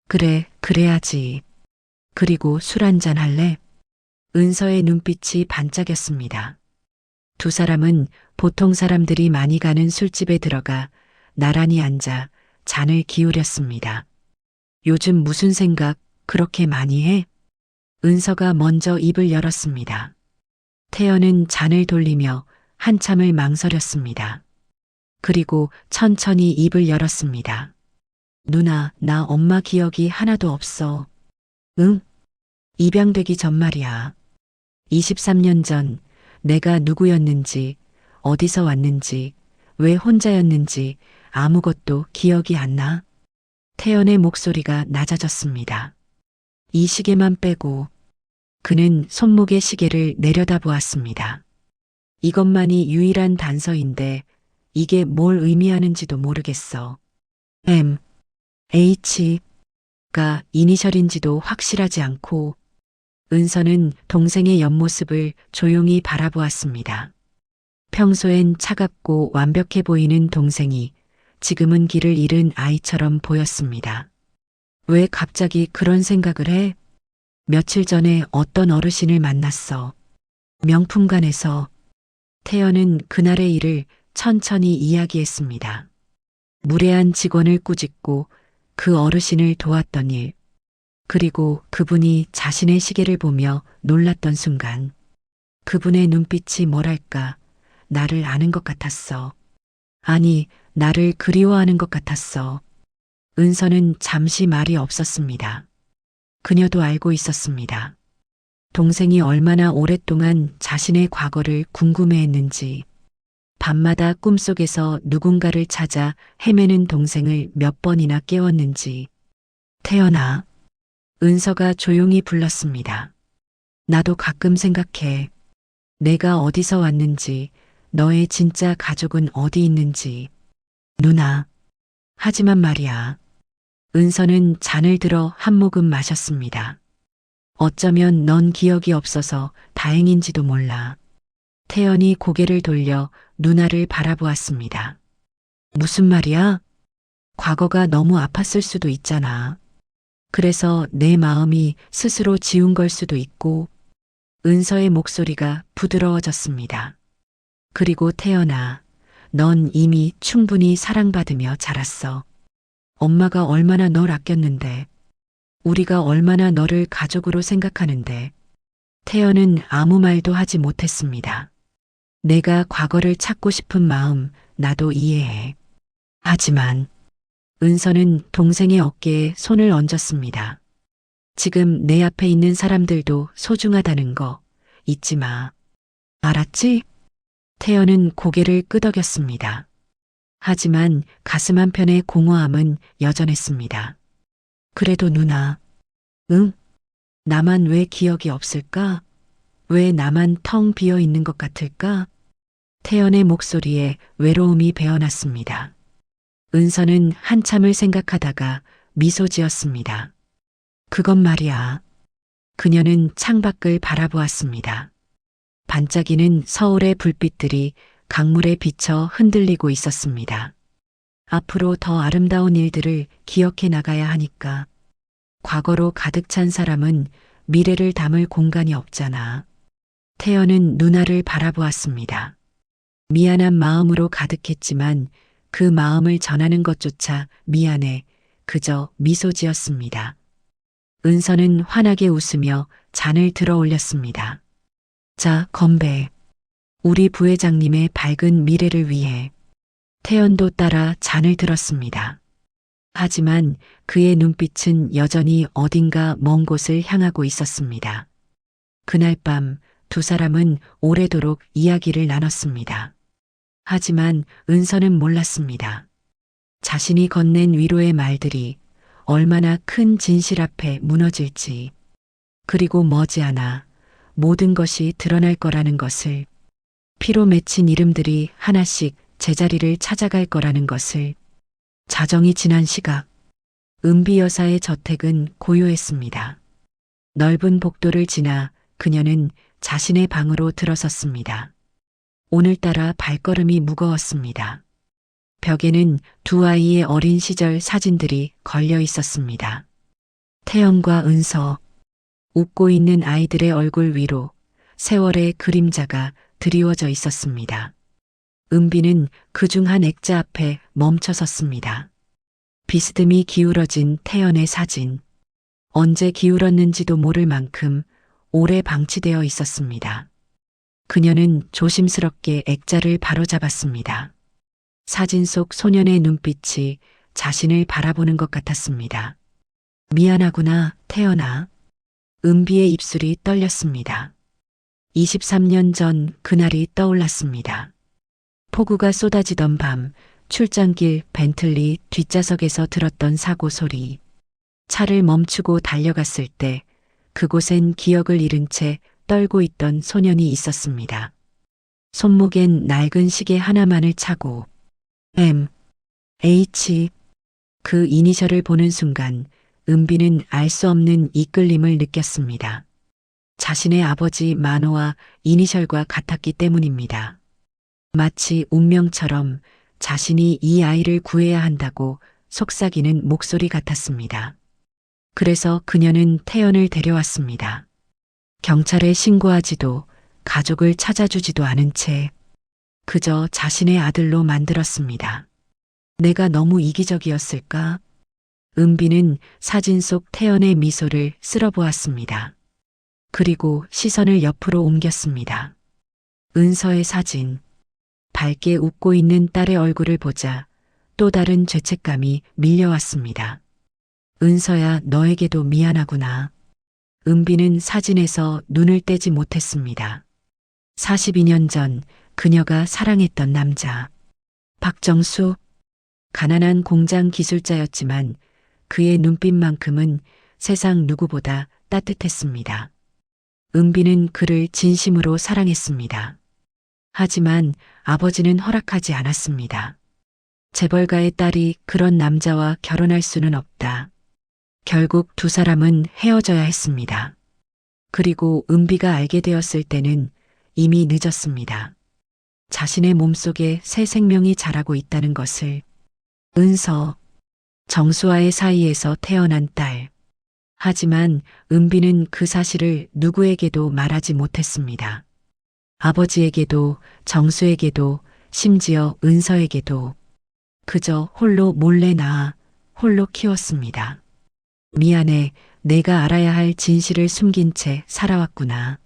그래, 그래야지. 그리고 술 한잔 할래? 은서의 눈빛이 반짝였습니다. 두 사람은 보통 사람들이 많이 가는 술집에 들어가 나란히 앉아 잔을 기울였습니다. 요즘 무슨 생각 그렇게 많이 해? 은서가 먼저 입을 열었습니다. 태연은 잔을 돌리며 한참을 망설였습니다. 그리고 천천히 입을 열었습니다. 누나, 나 엄마 기억이 하나도 없어. 응? 입양되기 전 말이야. 23년 전 내가 누구였는지, 어디서 왔는지, 왜 혼자였는지 아무것도 기억이 안 나. 태연의 목소리가 낮아졌습니다. 이 시계만 빼고. 그는 손목의 시계를 내려다보았습니다. 이것만이 유일한 단서인데 이게 뭘 의미하는지도 모르겠어. M, H가 이니셜인지도 확실하지 않고. 은서는 동생의 옆모습을 조용히 바라보았습니다. 평소엔 차갑고 완벽해 보이는 동생이 지금은 길을 잃은 아이처럼 보였습니다. 왜 갑자기 그런 생각을 해? 며칠 전에 어떤 어르신을 만났어. 명품관에서. 태연은 그날의 일을 천천히 이야기했습니다. 무례한 직원을 꾸짖고 그 어르신을 도왔던 일, 그리고 그분이 자신의 시계를 보며 놀랐던 순간, 그분의 눈빛이 뭐랄까, 나를 아는 것 같았어. 아니, 나를 그리워하는 것 같았어. 은서는 잠시 말이 없었습니다. 그녀도 알고 있었습니다. 동생이 얼마나 오랫동안 자신의 과거를 궁금해했는지, 밤마다 꿈속에서 누군가를 찾아 헤매는 동생을 몇 번이나 깨웠는지. 태연아. 은서가 조용히 불렀습니다. 나도 가끔 생각해. 내가 어디서 왔는지, 너의 진짜 가족은 어디 있는지. 누나. 하지만 말이야. 은서는 잔을 들어 한 모금 마셨습니다. 어쩌면 넌 기억이 없어서 다행인지도 몰라. 태연이 고개를 돌려 누나를 바라보았습니다. 무슨 말이야? 과거가 너무 아팠을 수도 있잖아. 그래서 내 마음이 스스로 지운 걸 수도 있고. 은서의 목소리가 부드러워졌습니다. 그리고 태연아, 넌 이미 충분히 사랑받으며 자랐어. 엄마가 얼마나 널 아꼈는데. 우리가 얼마나 너를 가족으로 생각하는데. 태연은 아무 말도 하지 못했습니다. 내가 과거를 찾고 싶은 마음 나도 이해해. 하지만 은서는 동생의 어깨에 손을 얹었습니다. 지금 내 앞에 있는 사람들도 소중하다는 거 잊지 마. 알았지? 태연은 고개를 끄덕였습니다. 하지만 가슴 한편의 공허함은 여전했습니다. 그래도 누나, 응? 나만 왜 기억이 없을까? 왜 나만 텅 비어 있는 것 같을까? 태연의 목소리에 외로움이 배어났습니다. 은서는 한참을 생각하다가 미소 지었습니다. 그건 말이야. 그녀는 창밖을 바라보았습니다. 반짝이는 서울의 불빛들이 강물에 비쳐 흔들리고 있었습니다. 앞으로 더 아름다운 일들을 기억해 나가야 하니까. 과거로 가득 찬 사람은 미래를 담을 공간이 없잖아. 태연은 누나를 바라보았습니다. 미안한 마음으로 가득했지만 그 마음을 전하는 것조차 미안해 그저 미소 지었습니다. 은서는 환하게 웃으며 잔을 들어 올렸습니다. 자, 건배. 우리 부회장님의 밝은 미래를 위해. 태연도 따라 잔을 들었습니다. 하지만 그의 눈빛은 여전히 어딘가 먼 곳을 향하고 있었습니다. 그날 밤 두 사람은 오래도록 이야기를 나눴습니다. 하지만 은서는 몰랐습니다. 자신이 건넨 위로의 말들이 얼마나 큰 진실 앞에 무너질지, 그리고 머지않아 모든 것이 드러날 거라는 것을, 피로 맺힌 이름들이 하나씩 제자리를 찾아갈 거라는 것을. 자정이 지난 시각, 은비 여사의 저택은 고요했습니다. 넓은 복도를 지나 그녀는 자신의 방으로 들어섰습니다. 오늘따라 발걸음이 무거웠습니다. 벽에는 두 아이의 어린 시절 사진들이 걸려 있었습니다. 태연과 은서, 웃고 있는 아이들의 얼굴 위로 세월의 그림자가 드리워져 있었습니다. 은비는 그중 한 액자 앞에 멈춰 섰습니다. 비스듬히 기울어진 태연의 사진. 언제 기울었는지도 모를 만큼 오래 방치되어 있었습니다. 그녀는 조심스럽게 액자를 바로잡았습니다. 사진 속 소년의 눈빛이 자신을 바라보는 것 같았습니다. 미안하구나, 태연아. 은비의 입술이 떨렸습니다. 23년 전 그날이 떠올랐습니다. 폭우가 쏟아지던 밤, 출장길 벤틀리 뒷좌석에서 들었던 사고 소리. 차를 멈추고 달려갔을 때 그곳엔 기억을 잃은 채 떨고 있던 소년이 있었습니다. 손목엔 낡은 시계 하나만을 차고 M.H. 그 이니셜을 보는 순간 은비는 알 수 없는 이끌림을 느꼈습니다. 자신의 아버지 만호와 이니셜과 같았기 때문입니다. 마치 운명처럼 자신이 이 아이를 구해야 한다고 속삭이는 목소리 같았습니다. 그래서 그녀는 태연을 데려왔습니다. 경찰에 신고하지도 가족을 찾아주지도 않은 채 그저 자신의 아들로 만들었습니다. 내가 너무 이기적이었을까? 은비는 사진 속 태연의 미소를 쓸어보았습니다. 그리고 시선을 옆으로 옮겼습니다. 은서의 사진. 밝게 웃고 있는 딸의 얼굴을 보자 또 다른 죄책감이 밀려왔습니다. 은서야, 너에게도 미안하구나. 은비는 사진에서 눈을 떼지 못했습니다. 42년 전 그녀가 사랑했던 남자. 박정수. 가난한 공장 기술자였지만 그의 눈빛만큼은 세상 누구보다 따뜻했습니다. 은비는 그를 진심으로 사랑했습니다. 하지만 아버지는 허락하지 않았습니다. 재벌가의 딸이 그런 남자와 결혼할 수는 없다. 결국 두 사람은 헤어져야 했습니다. 그리고 은비가 알게 되었을 때는 이미 늦었습니다. 자신의 몸속에 새 생명이 자라고 있다는 것을. 은서, 정수와의 사이에서 태어난 딸. 하지만 은비는 그 사실을 누구에게도 말하지 못했습니다. 아버지에게도, 정수에게도, 심지어 은서에게도. 그저 홀로 몰래 낳아 홀로 키웠습니다. 미안해, 내가 알아야 할 진실을 숨긴 채 살아왔구나.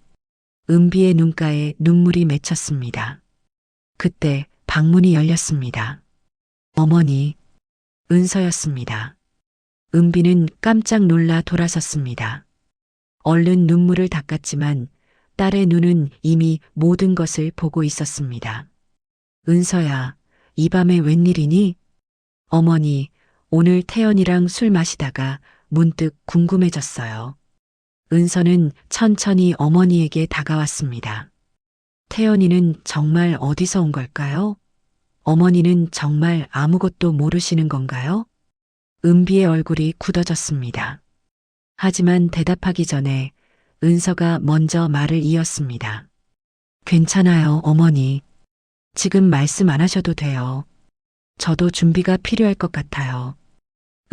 은비의 눈가에 눈물이 맺혔습니다. 그때 방문이 열렸습니다. 어머니, 은서였습니다. 은비는 깜짝 놀라 돌아섰습니다. 얼른 눈물을 닦았지만 딸의 눈은 이미 모든 것을 보고 있었습니다. 은서야, 이 밤에 웬일이니? 어머니, 오늘 태연이랑 술 마시다가 문득 궁금해졌어요. 은서는 천천히 어머니에게 다가왔습니다. 태연이는 정말 어디서 온 걸까요? 어머니는 정말 아무것도 모르시는 건가요? 은비의 얼굴이 굳어졌습니다. 하지만 대답하기 전에 은서가 먼저 말을 이었습니다. 괜찮아요, 어머니. 지금 말씀 안 하셔도 돼요. 저도 준비가 필요할 것 같아요.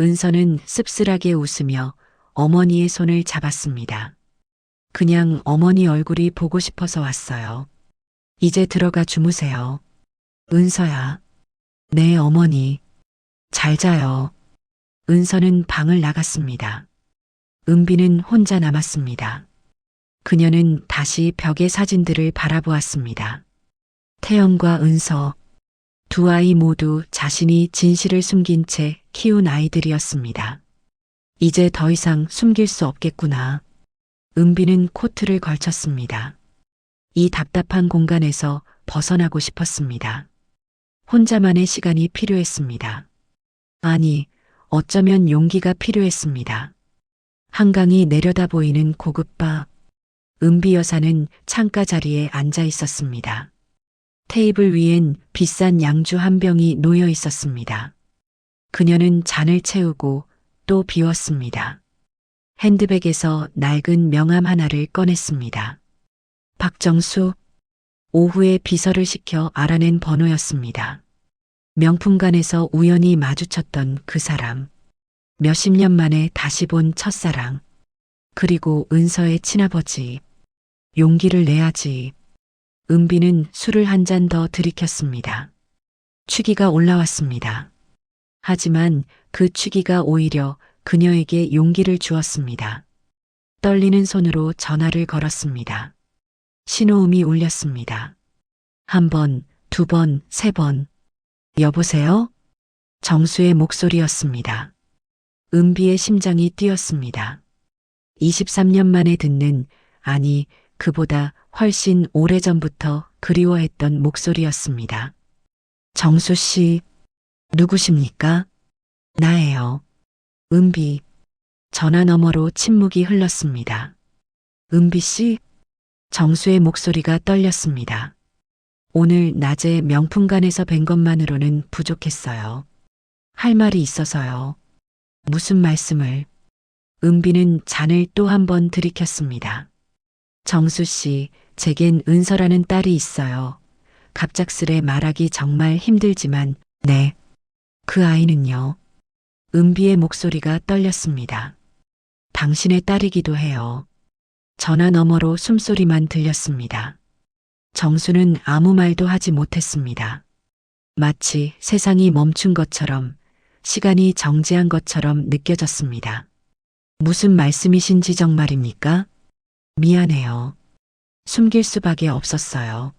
은서는 씁쓸하게 웃으며 어머니의 손을 잡았습니다. 그냥 어머니 얼굴이 보고 싶어서 왔어요. 이제 들어가 주무세요. 은서야. 네, 어머니. 잘 자요. 은서는 방을 나갔습니다. 은비는 혼자 남았습니다. 그녀는 다시 벽의 사진들을 바라보았습니다. 태연과 은서, 두 아이 모두 자신이 진실을 숨긴 채 키운 아이들이었습니다. 이제 더 이상 숨길 수 없겠구나. 은비는 코트를 걸쳤습니다. 이 답답한 공간에서 벗어나고 싶었습니다. 혼자만의 시간이 필요했습니다. 아니, 어쩌면 용기가 필요했습니다. 한강이 내려다 보이는 고급바. 은비 여사는 창가 자리에 앉아 있었습니다. 테이블 위엔 비싼 양주 한 병이 놓여 있었습니다. 그녀는 잔을 채우고 또 비웠습니다. 핸드백에서 낡은 명함 하나를 꺼냈습니다. 박정수. 오후에 비서를 시켜 알아낸 번호였습니다. 명품관에서 우연히 마주쳤던 그 사람. 몇십 년 만에 다시 본 첫사랑. 그리고 은서의 친아버지. 용기를 내야지. 은비는 술을 한 잔 더 들이켰습니다. 취기가 올라왔습니다. 하지만 그 취기가 오히려 그녀에게 용기를 주었습니다. 떨리는 손으로 전화를 걸었습니다. 신호음이 울렸습니다. 한 번, 두 번, 세 번. 여보세요? 정수의 목소리였습니다. 은비의 심장이 뛰었습니다. 23년 만에 듣는, 아니, 그보다 훨씬 오래전부터 그리워했던 목소리였습니다. 정수 씨, 누구십니까? 나예요. 은비. 전화 너머로 침묵이 흘렀습니다. 은비 씨? 정수의 목소리가 떨렸습니다. 오늘 낮에 명품관에서 뵌 것만으로는 부족했어요. 할 말이 있어서요. 무슨 말씀을? 은비는 잔을 또 한 번 들이켰습니다. 정수 씨, 제겐 은서라는 딸이 있어요. 갑작스레 말하기 정말 힘들지만, 네. 그 아이는요. 은비의 목소리가 떨렸습니다. 당신의 딸이기도 해요. 전화 너머로 숨소리만 들렸습니다. 정수는 아무 말도 하지 못했습니다. 마치 세상이 멈춘 것처럼, 시간이 정지한 것처럼 느껴졌습니다. 무슨 말씀이신지 정말입니까? 미안해요. 숨길 수밖에 없었어요.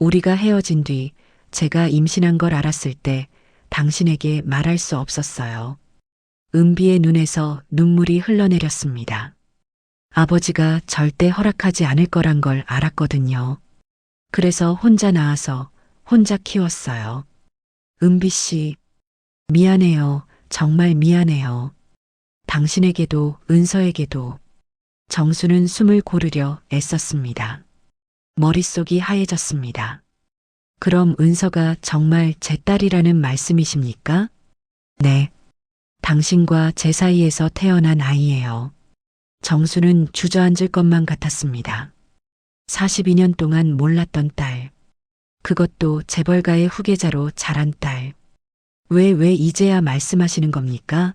우리가 헤어진 뒤 제가 임신한 걸 알았을 때 당신에게 말할 수 없었어요. 은비의 눈에서 눈물이 흘러내렸습니다. 아버지가 절대 허락하지 않을 거란 걸 알았거든요. 그래서 혼자 낳아서 혼자 키웠어요. 은비 씨, 미안해요. 정말 미안해요. 당신에게도 은서에게도. 정수는 숨을 고르려 애썼습니다. 머릿속이 하얘졌습니다. 그럼 은서가 정말 제 딸이라는 말씀이십니까? 네. 당신과 제 사이에서 태어난 아이예요. 정수는 주저앉을 것만 같았습니다. 42년 동안 몰랐던 딸. 그것도 재벌가의 후계자로 자란 딸. 왜 이제야 말씀하시는 겁니까?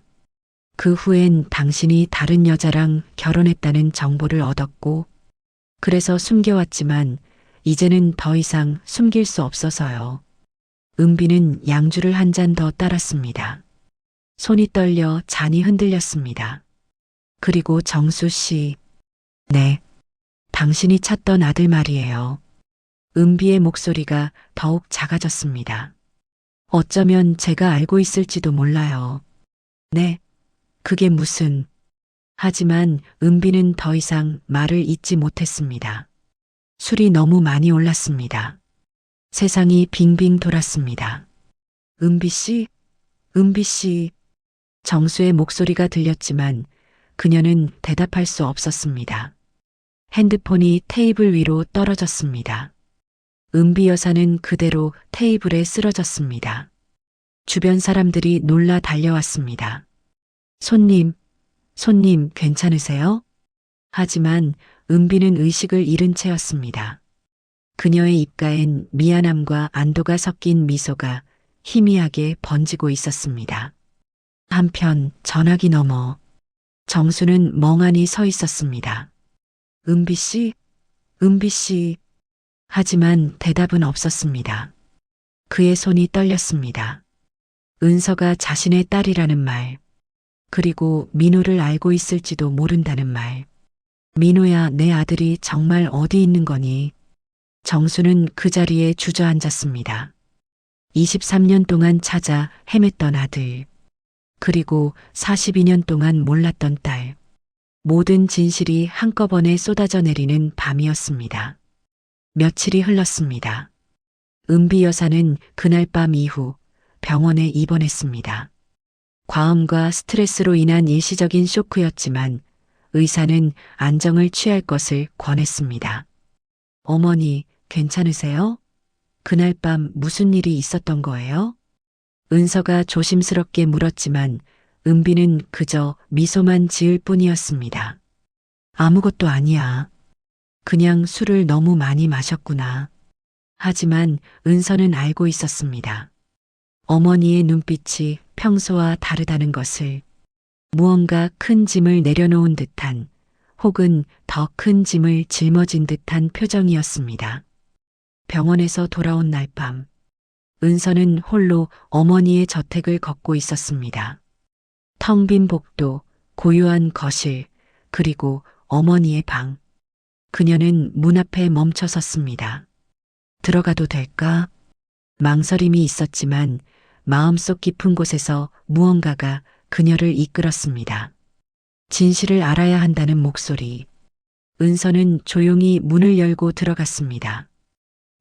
그 후엔 당신이 다른 여자랑 결혼했다는 정보를 얻었고, 그래서 숨겨왔지만 이제는 더 이상 숨길 수 없어서요. 은비는 양주를 한 잔 더 따랐습니다. 손이 떨려 잔이 흔들렸습니다. 그리고 정수 씨. 네. 당신이 찾던 아들 말이에요. 은비의 목소리가 더욱 작아졌습니다. 어쩌면 제가 알고 있을지도 몰라요. 네. 그게 무슨. 하지만 은비는 더 이상 말을 잇지 못했습니다. 술이 너무 많이 올랐습니다. 세상이 빙빙 돌았습니다. 은비 씨? 은비 씨. 정수의 목소리가 들렸지만 그녀는 대답할 수 없었습니다. 핸드폰이 테이블 위로 떨어졌습니다. 은비 여사는 그대로 테이블에 쓰러졌습니다. 주변 사람들이 놀라 달려왔습니다. 손님, 손님 괜찮으세요? 하지만 은비는 의식을 잃은 채였습니다. 그녀의 입가엔 미안함과 안도가 섞인 미소가 희미하게 번지고 있었습니다. 한편 전화기 너머 정수는 멍하니 서 있었습니다. 은비 씨? 은비 씨. 하지만 대답은 없었습니다. 그의 손이 떨렸습니다. 은서가 자신의 딸이라는 말, 그리고 민호를 알고 있을지도 모른다는 말. 민호야, 내 아들이 정말 어디 있는 거니? 정수는 그 자리에 주저앉았습니다. 23년 동안 찾아 헤맸던 아들, 그리고 42년 동안 몰랐던 딸. 모든 진실이 한꺼번에 쏟아져 내리는 밤이었습니다. 며칠이 흘렀습니다. 은비 여사는 그날 밤 이후 병원에 입원했습니다. 과음과 스트레스로 인한 일시적인 쇼크였지만 의사는 안정을 취할 것을 권했습니다. 어머니, 괜찮으세요? 그날 밤 무슨 일이 있었던 거예요? 은서가 조심스럽게 물었지만 은비는 그저 미소만 지을 뿐이었습니다. 아무것도 아니야. 그냥 술을 너무 많이 마셨구나. 하지만 은서는 알고 있었습니다. 어머니의 눈빛이 평소와 다르다는 것을. 무언가 큰 짐을 내려놓은 듯한 혹은 더 큰 짐을 짊어진 듯한 표정이었습니다. 병원에서 돌아온 날 밤, 은서는 홀로 어머니의 저택을 걷고 있었습니다. 텅 빈 복도, 고요한 거실, 그리고 어머니의 방. 그녀는 문 앞에 멈춰 섰습니다. 들어가도 될까? 망설임이 있었지만 마음속 깊은 곳에서 무언가가 그녀를 이끌었습니다. 진실을 알아야 한다는 목소리. 은서는 조용히 문을 열고 들어갔습니다.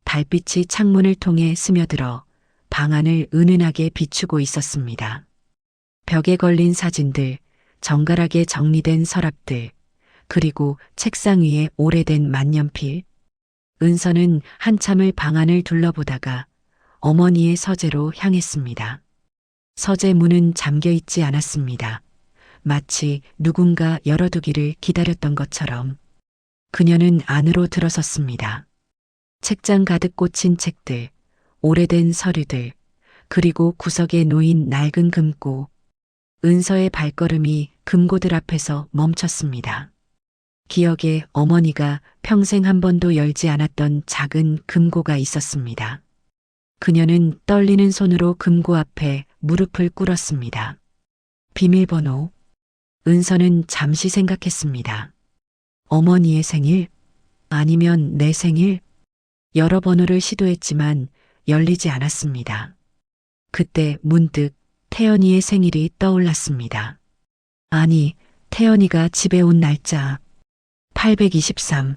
달빛이 창문을 통해 스며들어 방 안을 은은하게 비추고 있었습니다. 벽에 걸린 사진들, 정갈하게 정리된 서랍들, 그리고 책상 위에 오래된 만년필. 은서는 한참을 방 안을 둘러보다가 어머니의 서재로 향했습니다. 서재 문은 잠겨 있지 않았습니다. 마치 누군가 열어두기를 기다렸던 것처럼. 그녀는 안으로 들어섰습니다. 책장 가득 꽂힌 책들, 오래된 서류들, 그리고 구석에 놓인 낡은 금고. 은서의 발걸음이 금고들 앞에서 멈췄습니다. 기억에 어머니가 평생 한 번도 열지 않았던 작은 금고가 있었습니다. 그녀는 떨리는 손으로 금고 앞에 무릎을 꿇었습니다. 비밀번호. 은서는 잠시 생각했습니다. 어머니의 생일? 아니면 내 생일? 여러 번호를 시도했지만 열리지 않았습니다. 그때 문득 태연이의 생일이 떠올랐습니다. 아니, 태연이가 집에 온 날짜. 823.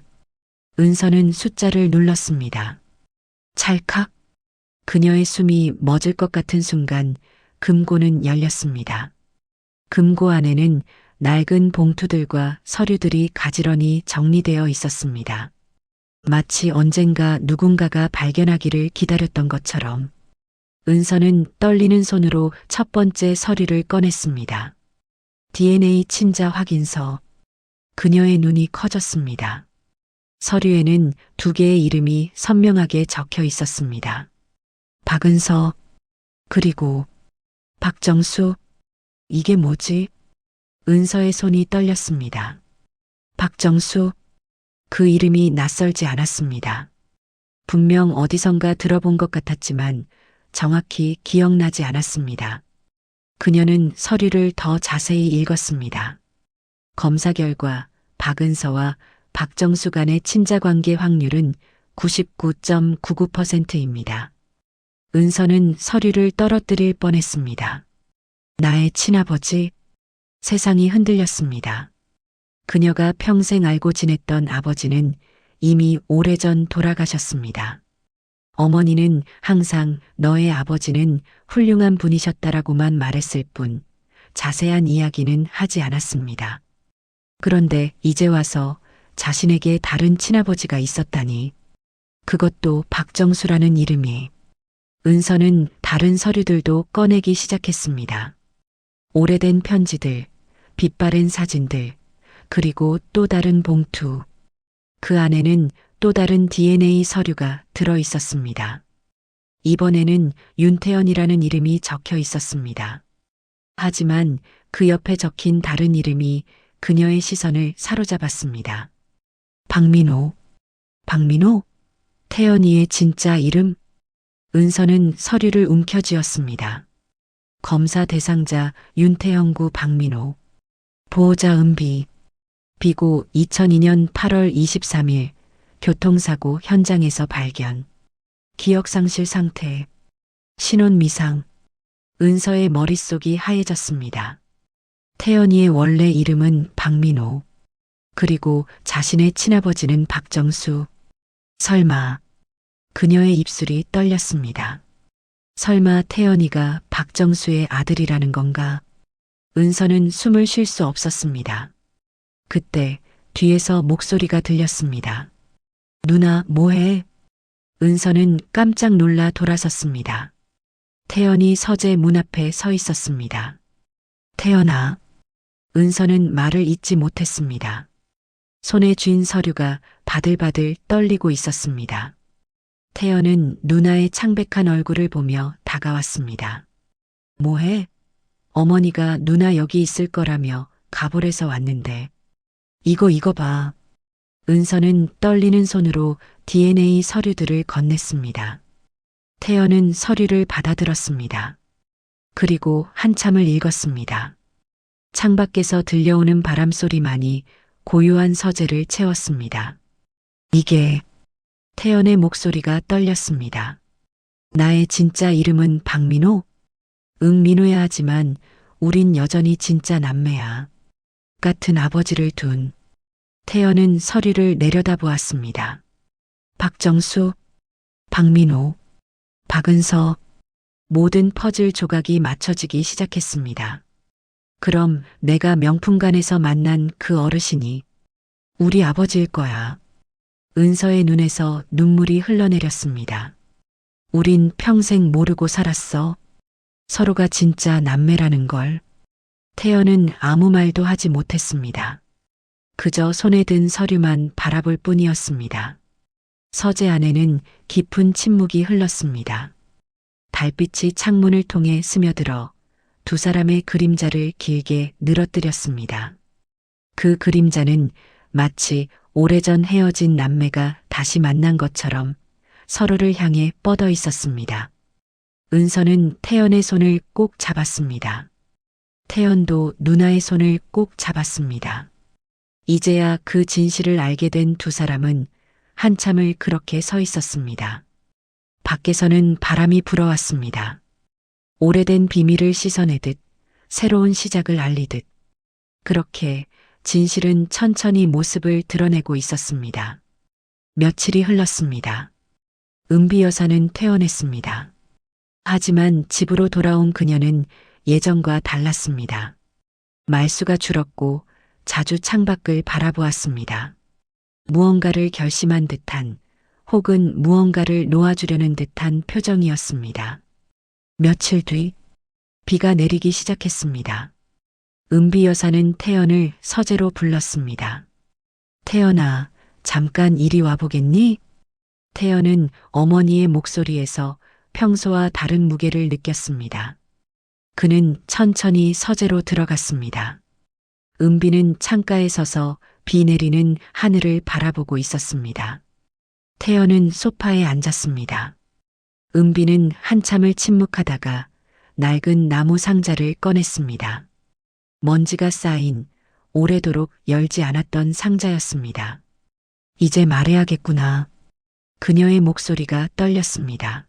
은서는 숫자를 눌렀습니다. 찰칵. 그녀의 숨이 멎을 것 같은 순간 금고는 열렸습니다. 금고 안에는 낡은 봉투들과 서류들이 가지런히 정리되어 있었습니다. 마치 언젠가 누군가가 발견하기를 기다렸던 것처럼. 은서는 떨리는 손으로 첫 번째 서류를 꺼냈습니다. DNA 친자 확인서. 그녀의 눈이 커졌습니다. 서류에는 두 개의 이름이 선명하게 적혀 있었습니다. 박은서, 그리고 박정수. 이게 뭐지? 은서의 손이 떨렸습니다. 박정수. 그 이름이 낯설지 않았습니다. 분명 어디선가 들어본 것 같았지만 정확히 기억나지 않았습니다. 그녀는 서류를 더 자세히 읽었습니다. 검사 결과 박은서와 박정수 간의 친자 관계 확률은 99.99%입니다. 은서는 서류를 떨어뜨릴 뻔했습니다. 나의 친아버지? 세상이 흔들렸습니다. 그녀가 평생 알고 지냈던 아버지는 이미 오래전 돌아가셨습니다. 어머니는 항상 너의 아버지는 훌륭한 분이셨다라고만 말했을 뿐 자세한 이야기는 하지 않았습니다. 그런데 이제 와서 자신에게 다른 친아버지가 있었다니. 그것도 박정수라는 이름이. 은서는 다른 서류들도 꺼내기 시작했습니다. 오래된 편지들, 빛바랜 사진들, 그리고 또 다른 봉투. 그 안에는 또 다른 DNA 서류가 들어 있었습니다. 이번에는 윤태연이라는 이름이 적혀 있었습니다. 하지만 그 옆에 적힌 다른 이름이 그녀의 시선을 사로잡았습니다. 박민호. 박민호? 태연이의 진짜 이름? 은서는 서류를 움켜쥐었습니다. 검사 대상자 윤태영구 박민호. 보호자 은비. 비고 2002년 8월 23일 교통사고 현장에서 발견. 기억상실 상태. 신원 미상. 은서의 머릿속이 하얘졌습니다. 태연이의 원래 이름은 박민호. 그리고 자신의 친아버지는 박정수. 설마. 그녀의 입술이 떨렸습니다. 설마 태연이가 박정수의 아들이라는 건가? 은서는 숨을 쉴 수 없었습니다. 그때 뒤에서 목소리가 들렸습니다. 누나, 뭐해? 은서는 깜짝 놀라 돌아섰습니다. 태연이 서재 문 앞에 서 있었습니다. 태연아. 은서는 말을 잇지 못했습니다. 손에 쥔 서류가 바들바들 떨리고 있었습니다. 태연은 누나의 창백한 얼굴을 보며 다가왔습니다. 뭐해? 어머니가 누나 여기 있을 거라며 가볼에서 왔는데. 이거 봐. 은서는 떨리는 손으로 DNA 서류들을 건넸습니다. 태연은 서류를 받아들었습니다. 그리고 한참을 읽었습니다. 창밖에서 들려오는 바람소리만이 고요한 서재를 채웠습니다. 이게. 태연의 목소리가 떨렸습니다. 나의 진짜 이름은 박민호? 응, 민호야. 하지만 우린 여전히 진짜 남매야. 같은 아버지를 둔. 태연은 서류를 내려다보았습니다. 박정수, 박민호, 박은서. 모든 퍼즐 조각이 맞춰지기 시작했습니다. 그럼 내가 명품관에서 만난 그 어르신이 우리 아버지일 거야. 은서의 눈에서 눈물이 흘러내렸습니다. 우린 평생 모르고 살았어. 서로가 진짜 남매라는 걸. 태연은 아무 말도 하지 못했습니다. 그저 손에 든 서류만 바라볼 뿐이었습니다. 서재 안에는 깊은 침묵이 흘렀습니다. 달빛이 창문을 통해 스며들어 두 사람의 그림자를 길게 늘어뜨렸습니다. 그 그림자는 마치 오래전 헤어진 남매가 다시 만난 것처럼 서로를 향해 뻗어 있었습니다. 은서는 태연의 손을 꼭 잡았습니다. 태연도 누나의 손을 꼭 잡았습니다. 이제야 그 진실을 알게 된 두 사람은 한참을 그렇게 서 있었습니다. 밖에서는 바람이 불어왔습니다. 오래된 비밀을 씻어내듯 새로운 시작을 알리듯 그렇게 진실은 천천히 모습을 드러내고 있었습니다. 며칠이 흘렀습니다. 은비 여사는 퇴원했습니다. 하지만 집으로 돌아온 그녀는 예전과 달랐습니다. 말수가 줄었고 자주 창밖을 바라보았습니다. 무언가를 결심한 듯한 혹은 무언가를 놓아주려는 듯한 표정이었습니다. 며칠 뒤 비가 내리기 시작했습니다. 은비 여사는 태연을 서재로 불렀습니다. 태연아, 잠깐 이리 와보겠니? 태연은 어머니의 목소리에서 평소와 다른 무게를 느꼈습니다. 그는 천천히 서재로 들어갔습니다. 은비는 창가에 서서 비 내리는 하늘을 바라보고 있었습니다. 태연은 소파에 앉았습니다. 은비는 한참을 침묵하다가 낡은 나무 상자를 꺼냈습니다. 먼지가 쌓인 오래도록 열지 않았던 상자였습니다. 이제 말해야겠구나. 그녀의 목소리가 떨렸습니다.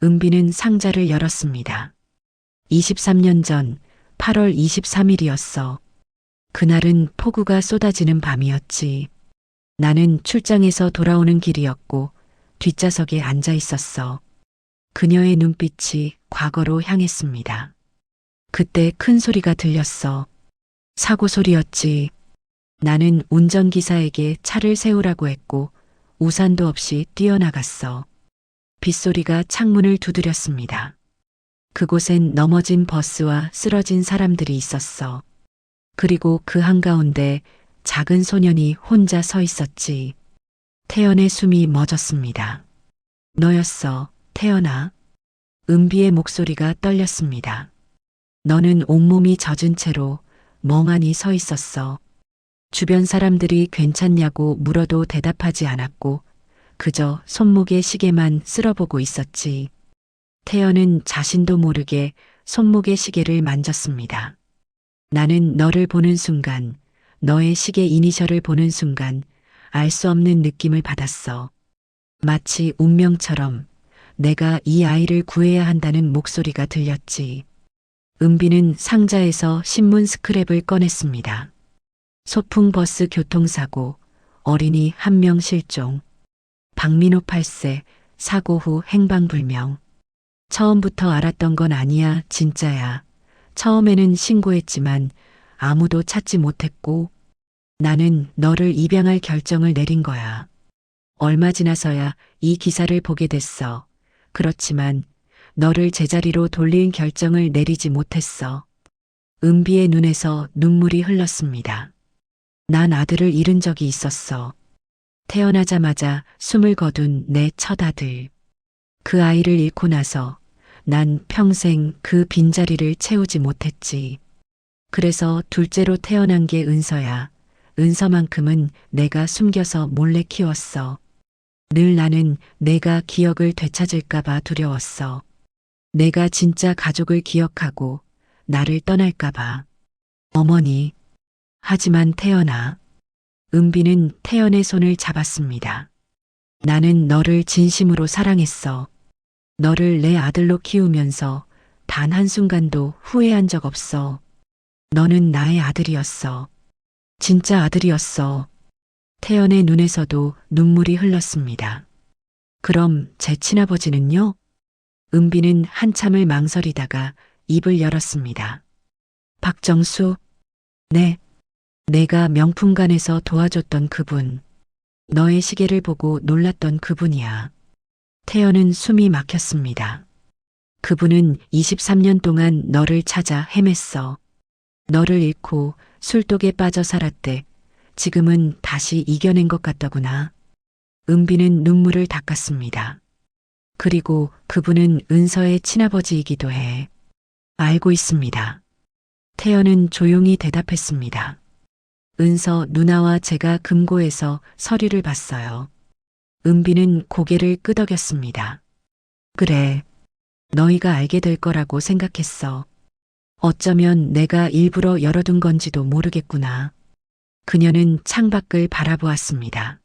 은비는 상자를 열었습니다. 23년 전 8월 23일이었어. 그날은 폭우가 쏟아지는 밤이었지. 나는 출장에서 돌아오는 길이었고 뒷좌석에 앉아 있었어. 그녀의 눈빛이 과거로 향했습니다. 그때 큰 소리가 들렸어. 사고 소리였지. 나는 운전기사에게 차를 세우라고 했고 우산도 없이 뛰어나갔어. 빗소리가 창문을 두드렸습니다. 그곳엔 넘어진 버스와 쓰러진 사람들이 있었어. 그리고 그 한가운데 작은 소년이 혼자 서 있었지. 태연의 숨이 멎었습니다. 너였어, 태연아. 은비의 목소리가 떨렸습니다. 너는 온몸이 젖은 채로 멍하니 서 있었어. 주변 사람들이 괜찮냐고 물어도 대답하지 않았고 그저 손목의 시계만 쓸어보고 있었지. 태연은 자신도 모르게 손목의 시계를 만졌습니다. 나는 너를 보는 순간, 너의 시계 이니셜을 보는 순간 알 수 없는 느낌을 받았어. 마치 운명처럼 내가 이 아이를 구해야 한다는 목소리가 들렸지. 은비는 상자에서 신문 스크랩을 꺼냈습니다. 소풍 버스 교통사고, 어린이 1명 실종, 박민호 8세, 사고 후 행방불명. 처음부터 알았던 건 아니야, 진짜야. 처음에는 신고했지만 아무도 찾지 못했고 나는 너를 입양할 결정을 내린 거야. 얼마 지나서야 이 기사를 보게 됐어. 그렇지만 너를 제자리로 돌릴 결정을 내리지 못했어. 은비의 눈에서 눈물이 흘렀습니다. 난 아들을 잃은 적이 있었어. 태어나자마자 숨을 거둔 내 첫 아들. 그 아이를 잃고 나서 난 평생 그 빈자리를 채우지 못했지. 그래서 둘째로 태어난 게 은서야. 은서만큼은 내가 숨겨서 몰래 키웠어. 늘 나는 내가 기억을 되찾을까봐 두려웠어. 내가 진짜 가족을 기억하고 나를 떠날까봐. 어머니. 하지만 태연아. 은비는 태연의 손을 잡았습니다. 나는 너를 진심으로 사랑했어. 너를 내 아들로 키우면서 단 한순간도 후회한 적 없어. 너는 나의 아들이었어. 진짜 아들이었어. 태연의 눈에서도 눈물이 흘렀습니다. 그럼 제 친아버지는요? 은비는 한참을 망설이다가 입을 열었습니다. 박정수? 네. 내가 명품관에서 도와줬던 그분. 너의 시계를 보고 놀랐던 그분이야. 태연은 숨이 막혔습니다. 그분은 23년 동안 너를 찾아 헤맸어. 너를 잃고 술독에 빠져 살았대. 지금은 다시 이겨낸 것 같더구나. 은비는 눈물을 닦았습니다. 그리고 그분은 은서의 친아버지이기도 해. 알고 있습니다. 태연은 조용히 대답했습니다. 은서 누나와 제가 금고에서 서류를 봤어요. 은비는 고개를 끄덕였습니다. 그래. 너희가 알게 될 거라고 생각했어. 어쩌면 내가 일부러 열어둔 건지도 모르겠구나. 그녀는 창밖을 바라보았습니다.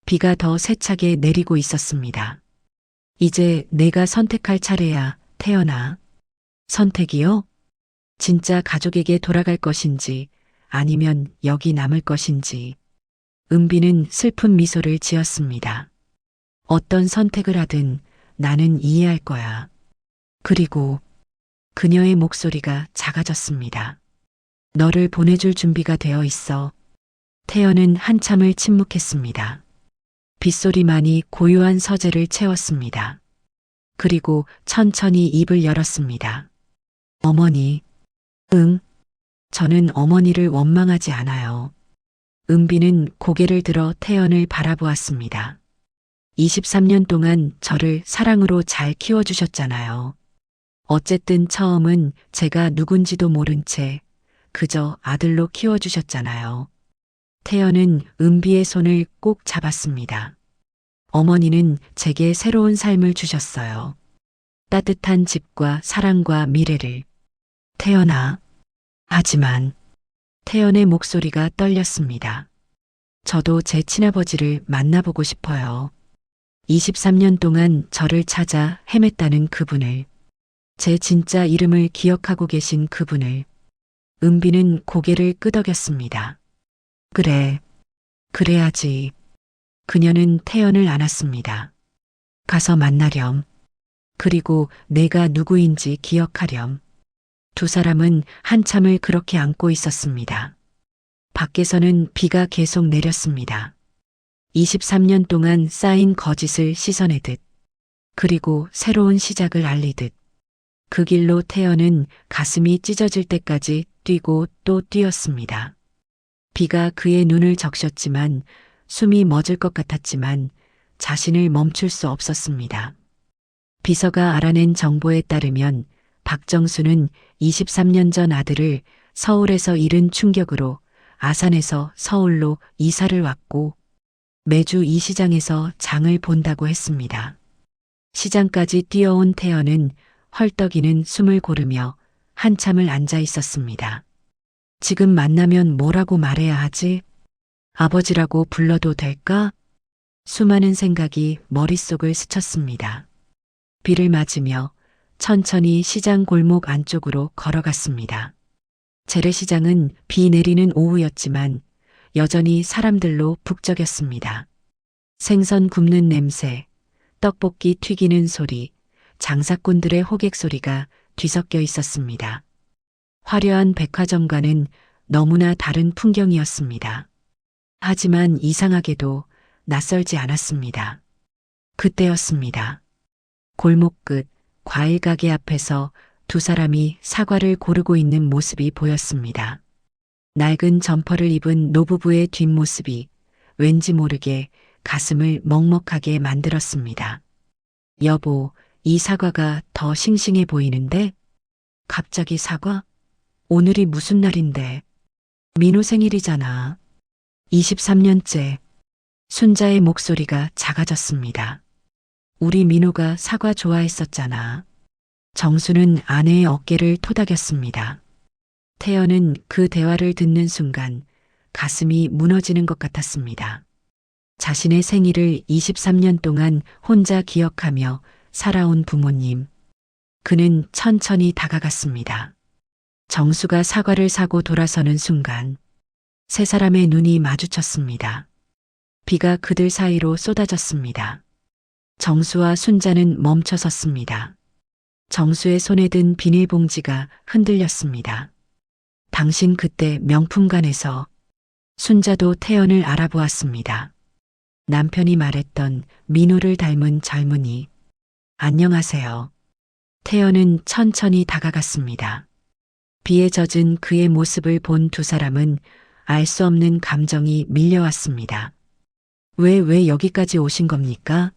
비가 더 세차게 내리고 있었습니다. 이제 내가 선택할 차례야, 태연아. 선택이요? 진짜 가족에게 돌아갈 것인지 아니면 여기 남을 것인지. 은비는 슬픈 미소를 지었습니다. 어떤 선택을 하든 나는 이해할 거야. 그리고 그녀의 목소리가 작아졌습니다. 너를 보내줄 준비가 되어 있어. 태연은 한참을 침묵했습니다. 빗소리만이 고요한 서재를 채웠습니다. 그리고 천천히 입을 열었습니다. 어머니. 응. 저는 어머니를 원망하지 않아요. 은비는 고개를 들어 태연을 바라보았습니다. 23년 동안 저를 사랑으로 잘 키워주셨잖아요. 어쨌든 처음은 제가 누군지도 모른 채 그저 아들로 키워주셨잖아요. 태연은 은비의 손을 꼭 잡았습니다. 어머니는 제게 새로운 삶을 주셨어요. 따뜻한 집과 사랑과 미래를. 태연아. 하지만 태연의 목소리가 떨렸습니다. 저도 제 친아버지를 만나보고 싶어요. 23년 동안 저를 찾아 헤맸다는 그분을, 제 진짜 이름을 기억하고 계신 그분을. 은비는 고개를 끄덕였습니다. 그래, 그래야지. 그녀는 태연을 안았습니다. 가서 만나렴. 그리고 내가 누구인지 기억하렴. 두 사람은 한참을 그렇게 안고 있었습니다. 밖에서는 비가 계속 내렸습니다. 23년 동안 쌓인 거짓을 씻어내듯, 그리고 새로운 시작을 알리듯. 그 길로 태연은 가슴이 찢어질 때까지 뛰고 또 뛰었습니다. 비가 그의 눈을 적셨지만, 숨이 멎을 것 같았지만 자신을 멈출 수 없었습니다. 비서가 알아낸 정보에 따르면 박정수는 23년 전 아들을 서울에서 잃은 충격으로 아산에서 서울로 이사를 왔고 매주 이 시장에서 장을 본다고 했습니다. 시장까지 뛰어온 태연은 헐떡이는 숨을 고르며 한참을 앉아 있었습니다. 지금 만나면 뭐라고 말해야 하지? 아버지라고 불러도 될까? 수많은 생각이 머릿속을 스쳤습니다. 비를 맞으며 천천히 시장 골목 안쪽으로 걸어갔습니다. 재래시장은 비 내리는 오후였지만 여전히 사람들로 북적였습니다. 생선 굽는 냄새, 떡볶이 튀기는 소리, 장사꾼들의 호객 소리가 뒤섞여 있었습니다. 화려한 백화점과는 너무나 다른 풍경이었습니다. 하지만 이상하게도 낯설지 않았습니다. 그때였습니다. 골목 끝 과일 가게 앞에서 두 사람이 사과를 고르고 있는 모습이 보였습니다. 낡은 점퍼를 입은 노부부의 뒷모습이 왠지 모르게 가슴을 먹먹하게 만들었습니다. 여보, 이 사과가 더 싱싱해 보이는데? 갑자기 사과? 오늘이 무슨 날인데? 민호 생일이잖아. 23년째. 순자의 목소리가 작아졌습니다. 우리 민호가 사과 좋아했었잖아. 정수는 아내의 어깨를 토닥였습니다. 태연은 그 대화를 듣는 순간 가슴이 무너지는 것 같았습니다. 자신의 생일을 23년 동안 혼자 기억하며 살아온 부모님. 그는 천천히 다가갔습니다. 정수가 사과를 사고 돌아서는 순간 세 사람의 눈이 마주쳤습니다. 비가 그들 사이로 쏟아졌습니다. 정수와 순자는 멈춰 섰습니다. 정수의 손에 든 비닐봉지가 흔들렸습니다. 당신 그때 명품관에서. 순자도 태연을 알아보았습니다. 남편이 말했던 민호를 닮은 젊은이. 안녕하세요. 태연은 천천히 다가갔습니다. 비에 젖은 그의 모습을 본 두 사람은 알 수 없는 감정이 밀려왔습니다. 왜 여기까지 오신 겁니까?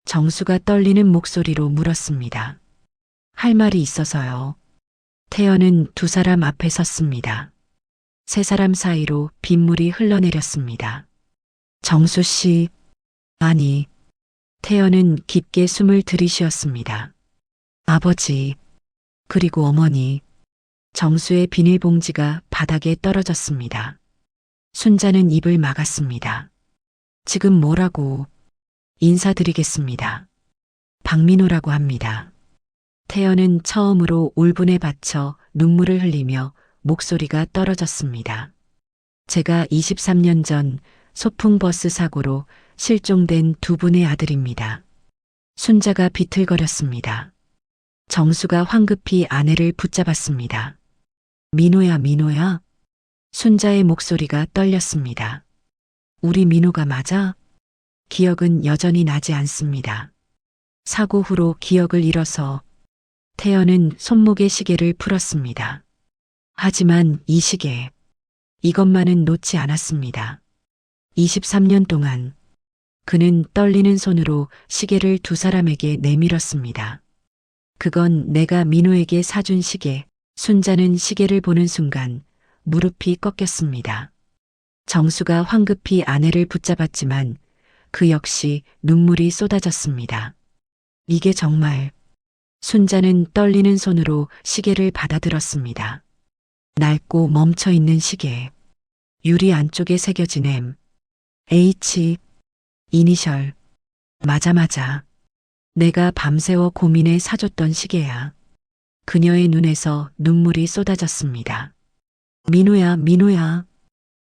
정수가 떨리는 목소리로 물었습니다. 할 말이 있어서요. 태연은 두 사람 앞에 섰습니다. 세 사람 사이로 빗물이 흘러내렸습니다. 정수 씨, 아니. 태연은 깊게 숨을 들이쉬었습니다. 아버지, 그리고 어머니. 정수의 비닐봉지가 바닥에 떨어졌습니다. 순자는 입을 막았습니다. 지금 뭐라고? 인사드리겠습니다. 박민호라고 합니다. 태연은 처음으로 울분에 받쳐 눈물을 흘리며 목소리가 떨어졌습니다. 제가 23년 전 소풍버스 사고로 실종된 두 분의 아들입니다. 순자가 비틀거렸습니다. 정수가 황급히 아내를 붙잡았습니다. 민호야, 민호야. 순자의 목소리가 떨렸습니다. 우리 민호가 맞아? 기억은 여전히 나지 않습니다. 사고 후로 기억을 잃어서. 태연은 손목의 시계를 풀었습니다. 하지만 이 시계, 이것만은 놓지 않았습니다. 23년 동안 그는 떨리는 손으로 시계를 두 사람에게 내밀었습니다. 그건 내가 민호에게 사준 시계. 순자는 시계를 보는 순간 무릎이 꺾였습니다. 정수가 황급히 아내를 붙잡았지만 그 역시 눈물이 쏟아졌습니다. 이게 정말. 순자는 떨리는 손으로 시계를 받아들었습니다. 낡고 멈춰 있는 시계. 유리 안쪽에 새겨진 M, H, 이니셜. 맞아. 내가 밤새워 고민해 사줬던 시계야. 그녀의 눈에서 눈물이 쏟아졌습니다. 민호야.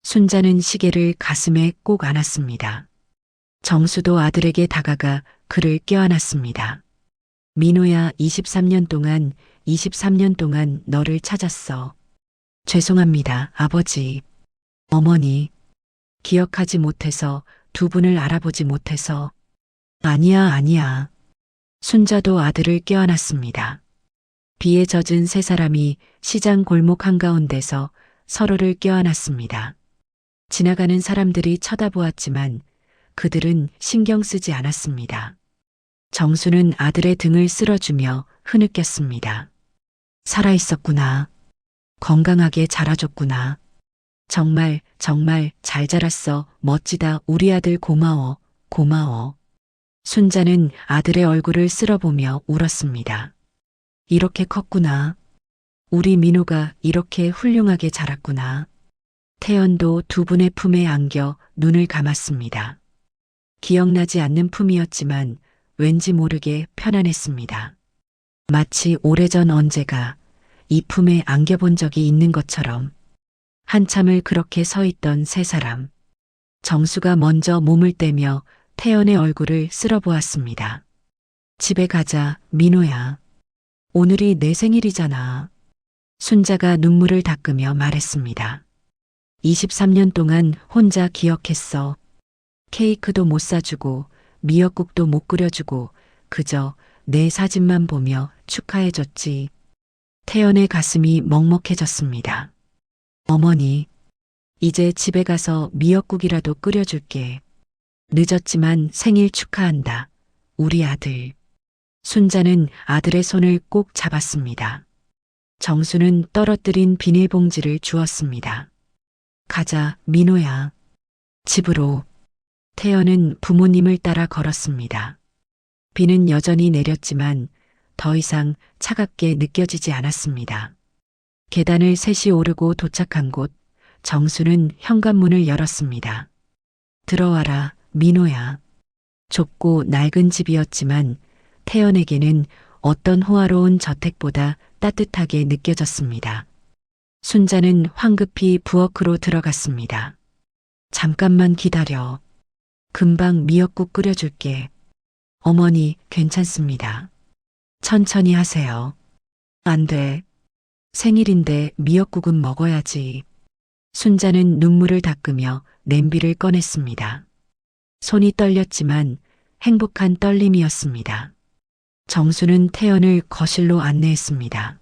순자는 시계를 가슴에 꼭 안았습니다. 정수도 아들에게 다가가 그를 껴안았습니다. 민호야, 23년 동안 너를 찾았어. 죄송합니다, 아버지. 어머니. 기억하지 못해서, 두 분을 알아보지 못해서. 아니야. 순자도 아들을 껴안았습니다. 비에 젖은 세 사람이 시장 골목 한가운데서 서로를 껴안았습니다. 지나가는 사람들이 쳐다보았지만 그들은 신경 쓰지 않았습니다. 정수는 아들의 등을 쓸어주며 흐느꼈습니다. 살아있었구나. 건강하게 자라줬구나. 정말 잘 자랐어. 멋지다. 우리 아들 고마워. 순자는 아들의 얼굴을 쓸어보며 울었습니다. 이렇게 컸구나. 우리 민호가 이렇게 훌륭하게 자랐구나. 태연도 두 분의 품에 안겨 눈을 감았습니다. 기억나지 않는 품이었지만 왠지 모르게 편안했습니다. 마치 오래전 언제가 이 품에 안겨본 적이 있는 것처럼. 한참을 그렇게 서 있던 세 사람. 정수가 먼저 몸을 떼며 태연의 얼굴을 쓸어보았습니다. 집에 가자, 민호야. 오늘이 내 생일이잖아. 순자가 눈물을 닦으며 말했습니다. 23년 동안 혼자 기억했어. 케이크도 못 사주고 미역국도 못 끓여주고 그저 내 사진만 보며 축하해줬지. 태연의 가슴이 먹먹해졌습니다. 어머니, 이제 집에 가서 미역국이라도 끓여줄게. 늦었지만 생일 축하한다. 우리 아들. 순자는 아들의 손을 꼭 잡았습니다. 정수는 떨어뜨린 비닐봉지를 주었습니다. 가자, 민호야. 집으로. 태연은 부모님을 따라 걸었습니다. 비는 여전히 내렸지만 더 이상 차갑게 느껴지지 않았습니다. 계단을 셋이 오르고 도착한 곳, 정수는 현관문을 열었습니다. 들어와라, 민호야. 좁고 낡은 집이었지만 태연에게는 어떤 호화로운 저택보다 따뜻하게 느껴졌습니다. 순자는 황급히 부엌으로 들어갔습니다. 잠깐만 기다려. 금방 미역국 끓여줄게. 어머니, 괜찮습니다. 천천히 하세요. 안 돼. 생일인데 미역국은 먹어야지. 순자는 눈물을 닦으며 냄비를 꺼냈습니다. 손이 떨렸지만 행복한 떨림이었습니다. 정수는 태연을 거실로 안내했습니다.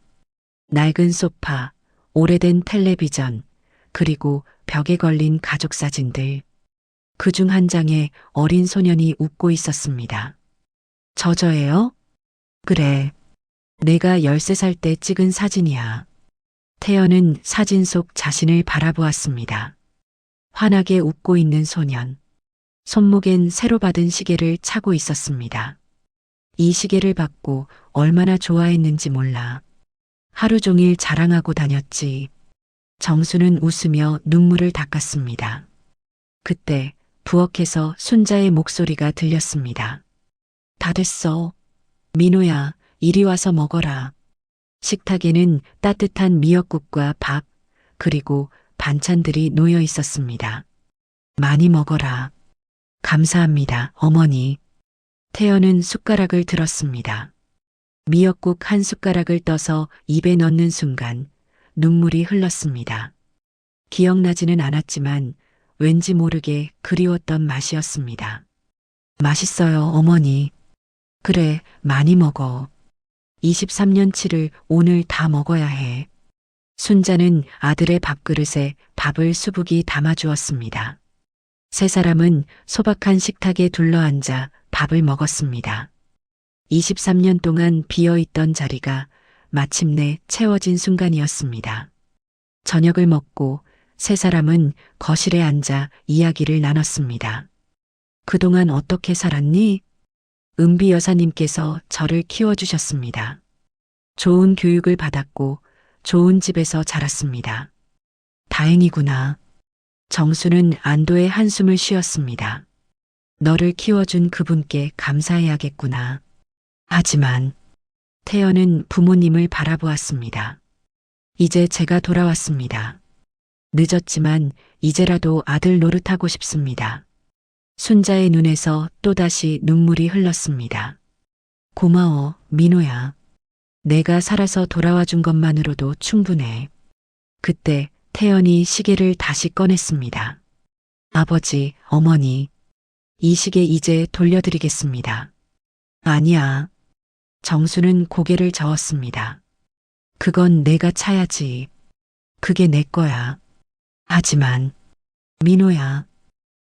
낡은 소파, 오래된 텔레비전, 그리고 벽에 걸린 가족 사진들. 그중 한 장에 어린 소년이 웃고 있었습니다. 저예요? 그래. 내가 13살 때 찍은 사진이야. 태연은 사진 속 자신을 바라보았습니다. 환하게 웃고 있는 소년. 손목엔 새로 받은 시계를 차고 있었습니다. 이 시계를 받고 얼마나 좋아했는지 몰라. 하루 종일 자랑하고 다녔지. 정수는 웃으며 눈물을 닦았습니다. 그때 부엌에서 순자의 목소리가 들렸습니다. 다 됐어. 민호야, 이리 와서 먹어라. 식탁에는 따뜻한 미역국과 밥, 그리고 반찬들이 놓여 있었습니다. 많이 먹어라. 감사합니다, 어머니. 태연은 숟가락을 들었습니다. 미역국 한 숟가락을 떠서 입에 넣는 순간 눈물이 흘렀습니다. 기억나지는 않았지만 왠지 모르게 그리웠던 맛이었습니다. 맛있어요, 어머니. 그래, 많이 먹어. 23년치를 오늘 다 먹어야 해. 순자는 아들의 밥그릇에 밥을 수북이 담아주었습니다. 세 사람은 소박한 식탁에 둘러앉아 밥을 먹었습니다. 23년 동안 비어있던 자리가 마침내 채워진 순간이었습니다. 저녁을 먹고 세 사람은 거실에 앉아 이야기를 나눴습니다. 그동안 어떻게 살았니? 은비 여사님께서 저를 키워주셨습니다. 좋은 교육을 받았고 좋은 집에서 자랐습니다. 다행이구나. 정수는 안도의 한숨을 쉬었습니다. 너를 키워준 그분께 감사해야겠구나. 하지만 태연은 부모님을 바라보았습니다. 이제 제가 돌아왔습니다. 늦었지만 이제라도 아들 노릇하고 싶습니다. 순자의 눈에서 또다시 눈물이 흘렀습니다. 고마워, 민호야. 내가 살아서 돌아와 준 것만으로도 충분해. 그때 태연이 시계를 다시 꺼냈습니다. 아버지, 어머니, 이 시계 이제 돌려드리겠습니다. 아니야. 정수는 고개를 저었습니다. 그건 내가 차야지. 그게 내 거야. 하지만 민호야.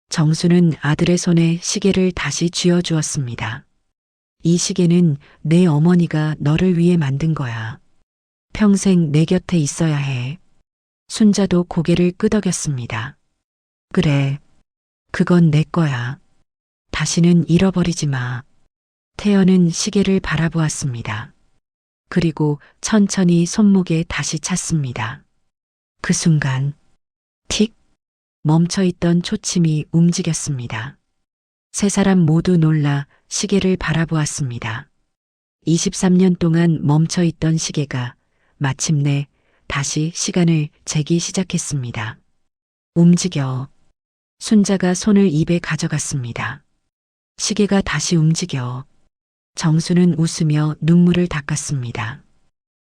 정수는 아들의 손에 시계를 다시 쥐어주었습니다. 이 시계는 내 어머니가 너를 위해 만든 거야. 평생 내 곁에 있어야 해. 순자도 고개를 끄덕였습니다. 그래. 그건 내 거야. 다시는 잃어버리지 마. 태연은 시계를 바라보았습니다. 그리고 천천히 손목에 다시 찼습니다. 그 순간 틱 멈춰있던 초침이 움직였습니다. 세 사람 모두 놀라 시계를 바라보았습니다. 23년 동안 멈춰있던 시계가 마침내 다시 시간을 재기 시작했습니다. 움직여. 순자가 손을 입에 가져갔습니다. 시계가 다시 움직여. 정수는 웃으며 눈물을 닦았습니다.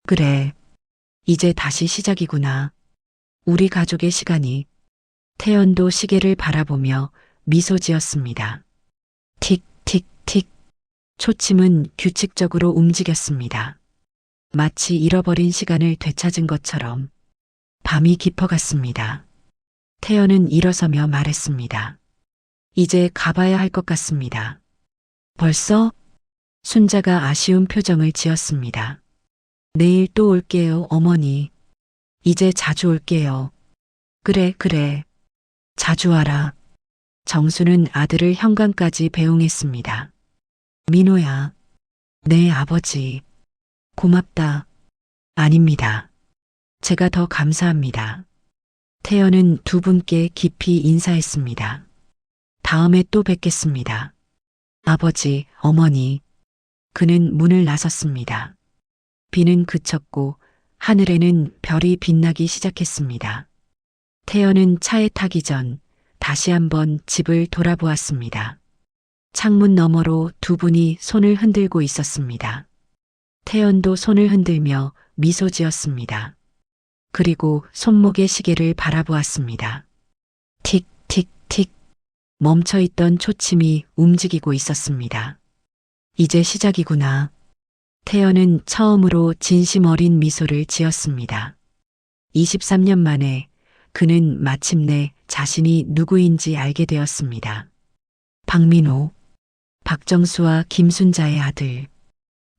그래. 이제 다시 시작이구나. 우리 가족의 시간이. 태연도 시계를 바라보며 미소 지었습니다. 틱, 틱, 틱. 초침은 규칙적으로 움직였습니다. 마치 잃어버린 시간을 되찾은 것처럼 밤이 깊어갔습니다. 태연은 일어서며 말했습니다. 이제 가봐야 할 것 같습니다. 벌써? 순자가 아쉬운 표정을 지었습니다. 내일 또 올게요, 어머니. 이제 자주 올게요. 그래, 그래. 자주 와라. 정수는 아들을 현관까지 배웅했습니다. 민호야. 네, 아버지. 고맙다. 아닙니다. 제가 더 감사합니다. 태연은 두 분께 깊이 인사했습니다. 다음에 또 뵙겠습니다. 아버지, 어머니. 그는 문을 나섰습니다. 비는 그쳤고 하늘에는 별이 빛나기 시작했습니다. 태연은 차에 타기 전 다시 한번 집을 돌아보았습니다. 창문 너머로 두 분이 손을 흔들고 있었습니다. 태연도 손을 흔들며 미소 지었습니다. 그리고 손목의 시계를 바라보았습니다. 틱, 틱, 틱. 멈춰있던 초침이 움직이고 있었습니다. 이제 시작이구나. 태연은 처음으로 진심 어린 미소를 지었습니다. 23년 만에 그는 마침내 자신이 누구인지 알게 되었습니다. 박민호, 박정수와 김순자의 아들,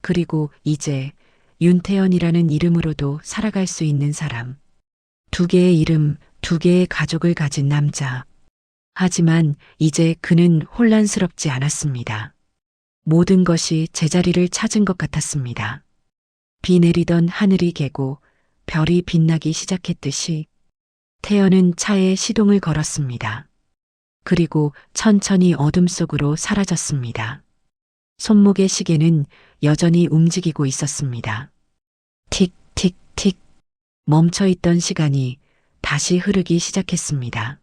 그리고 이제 윤태연이라는 이름으로도 살아갈 수 있는 사람. 두 개의 이름, 두 개의 가족을 가진 남자. 하지만 이제 그는 혼란스럽지 않았습니다. 모든 것이 제자리를 찾은 것 같았습니다. 비 내리던 하늘이 개고 별이 빛나기 시작했듯이 태연은 차에 시동을 걸었습니다. 그리고 천천히 어둠 속으로 사라졌습니다. 손목의 시계는 여전히 움직이고 있었습니다. 틱, 틱, 틱. 멈춰있던 시간이 다시 흐르기 시작했습니다.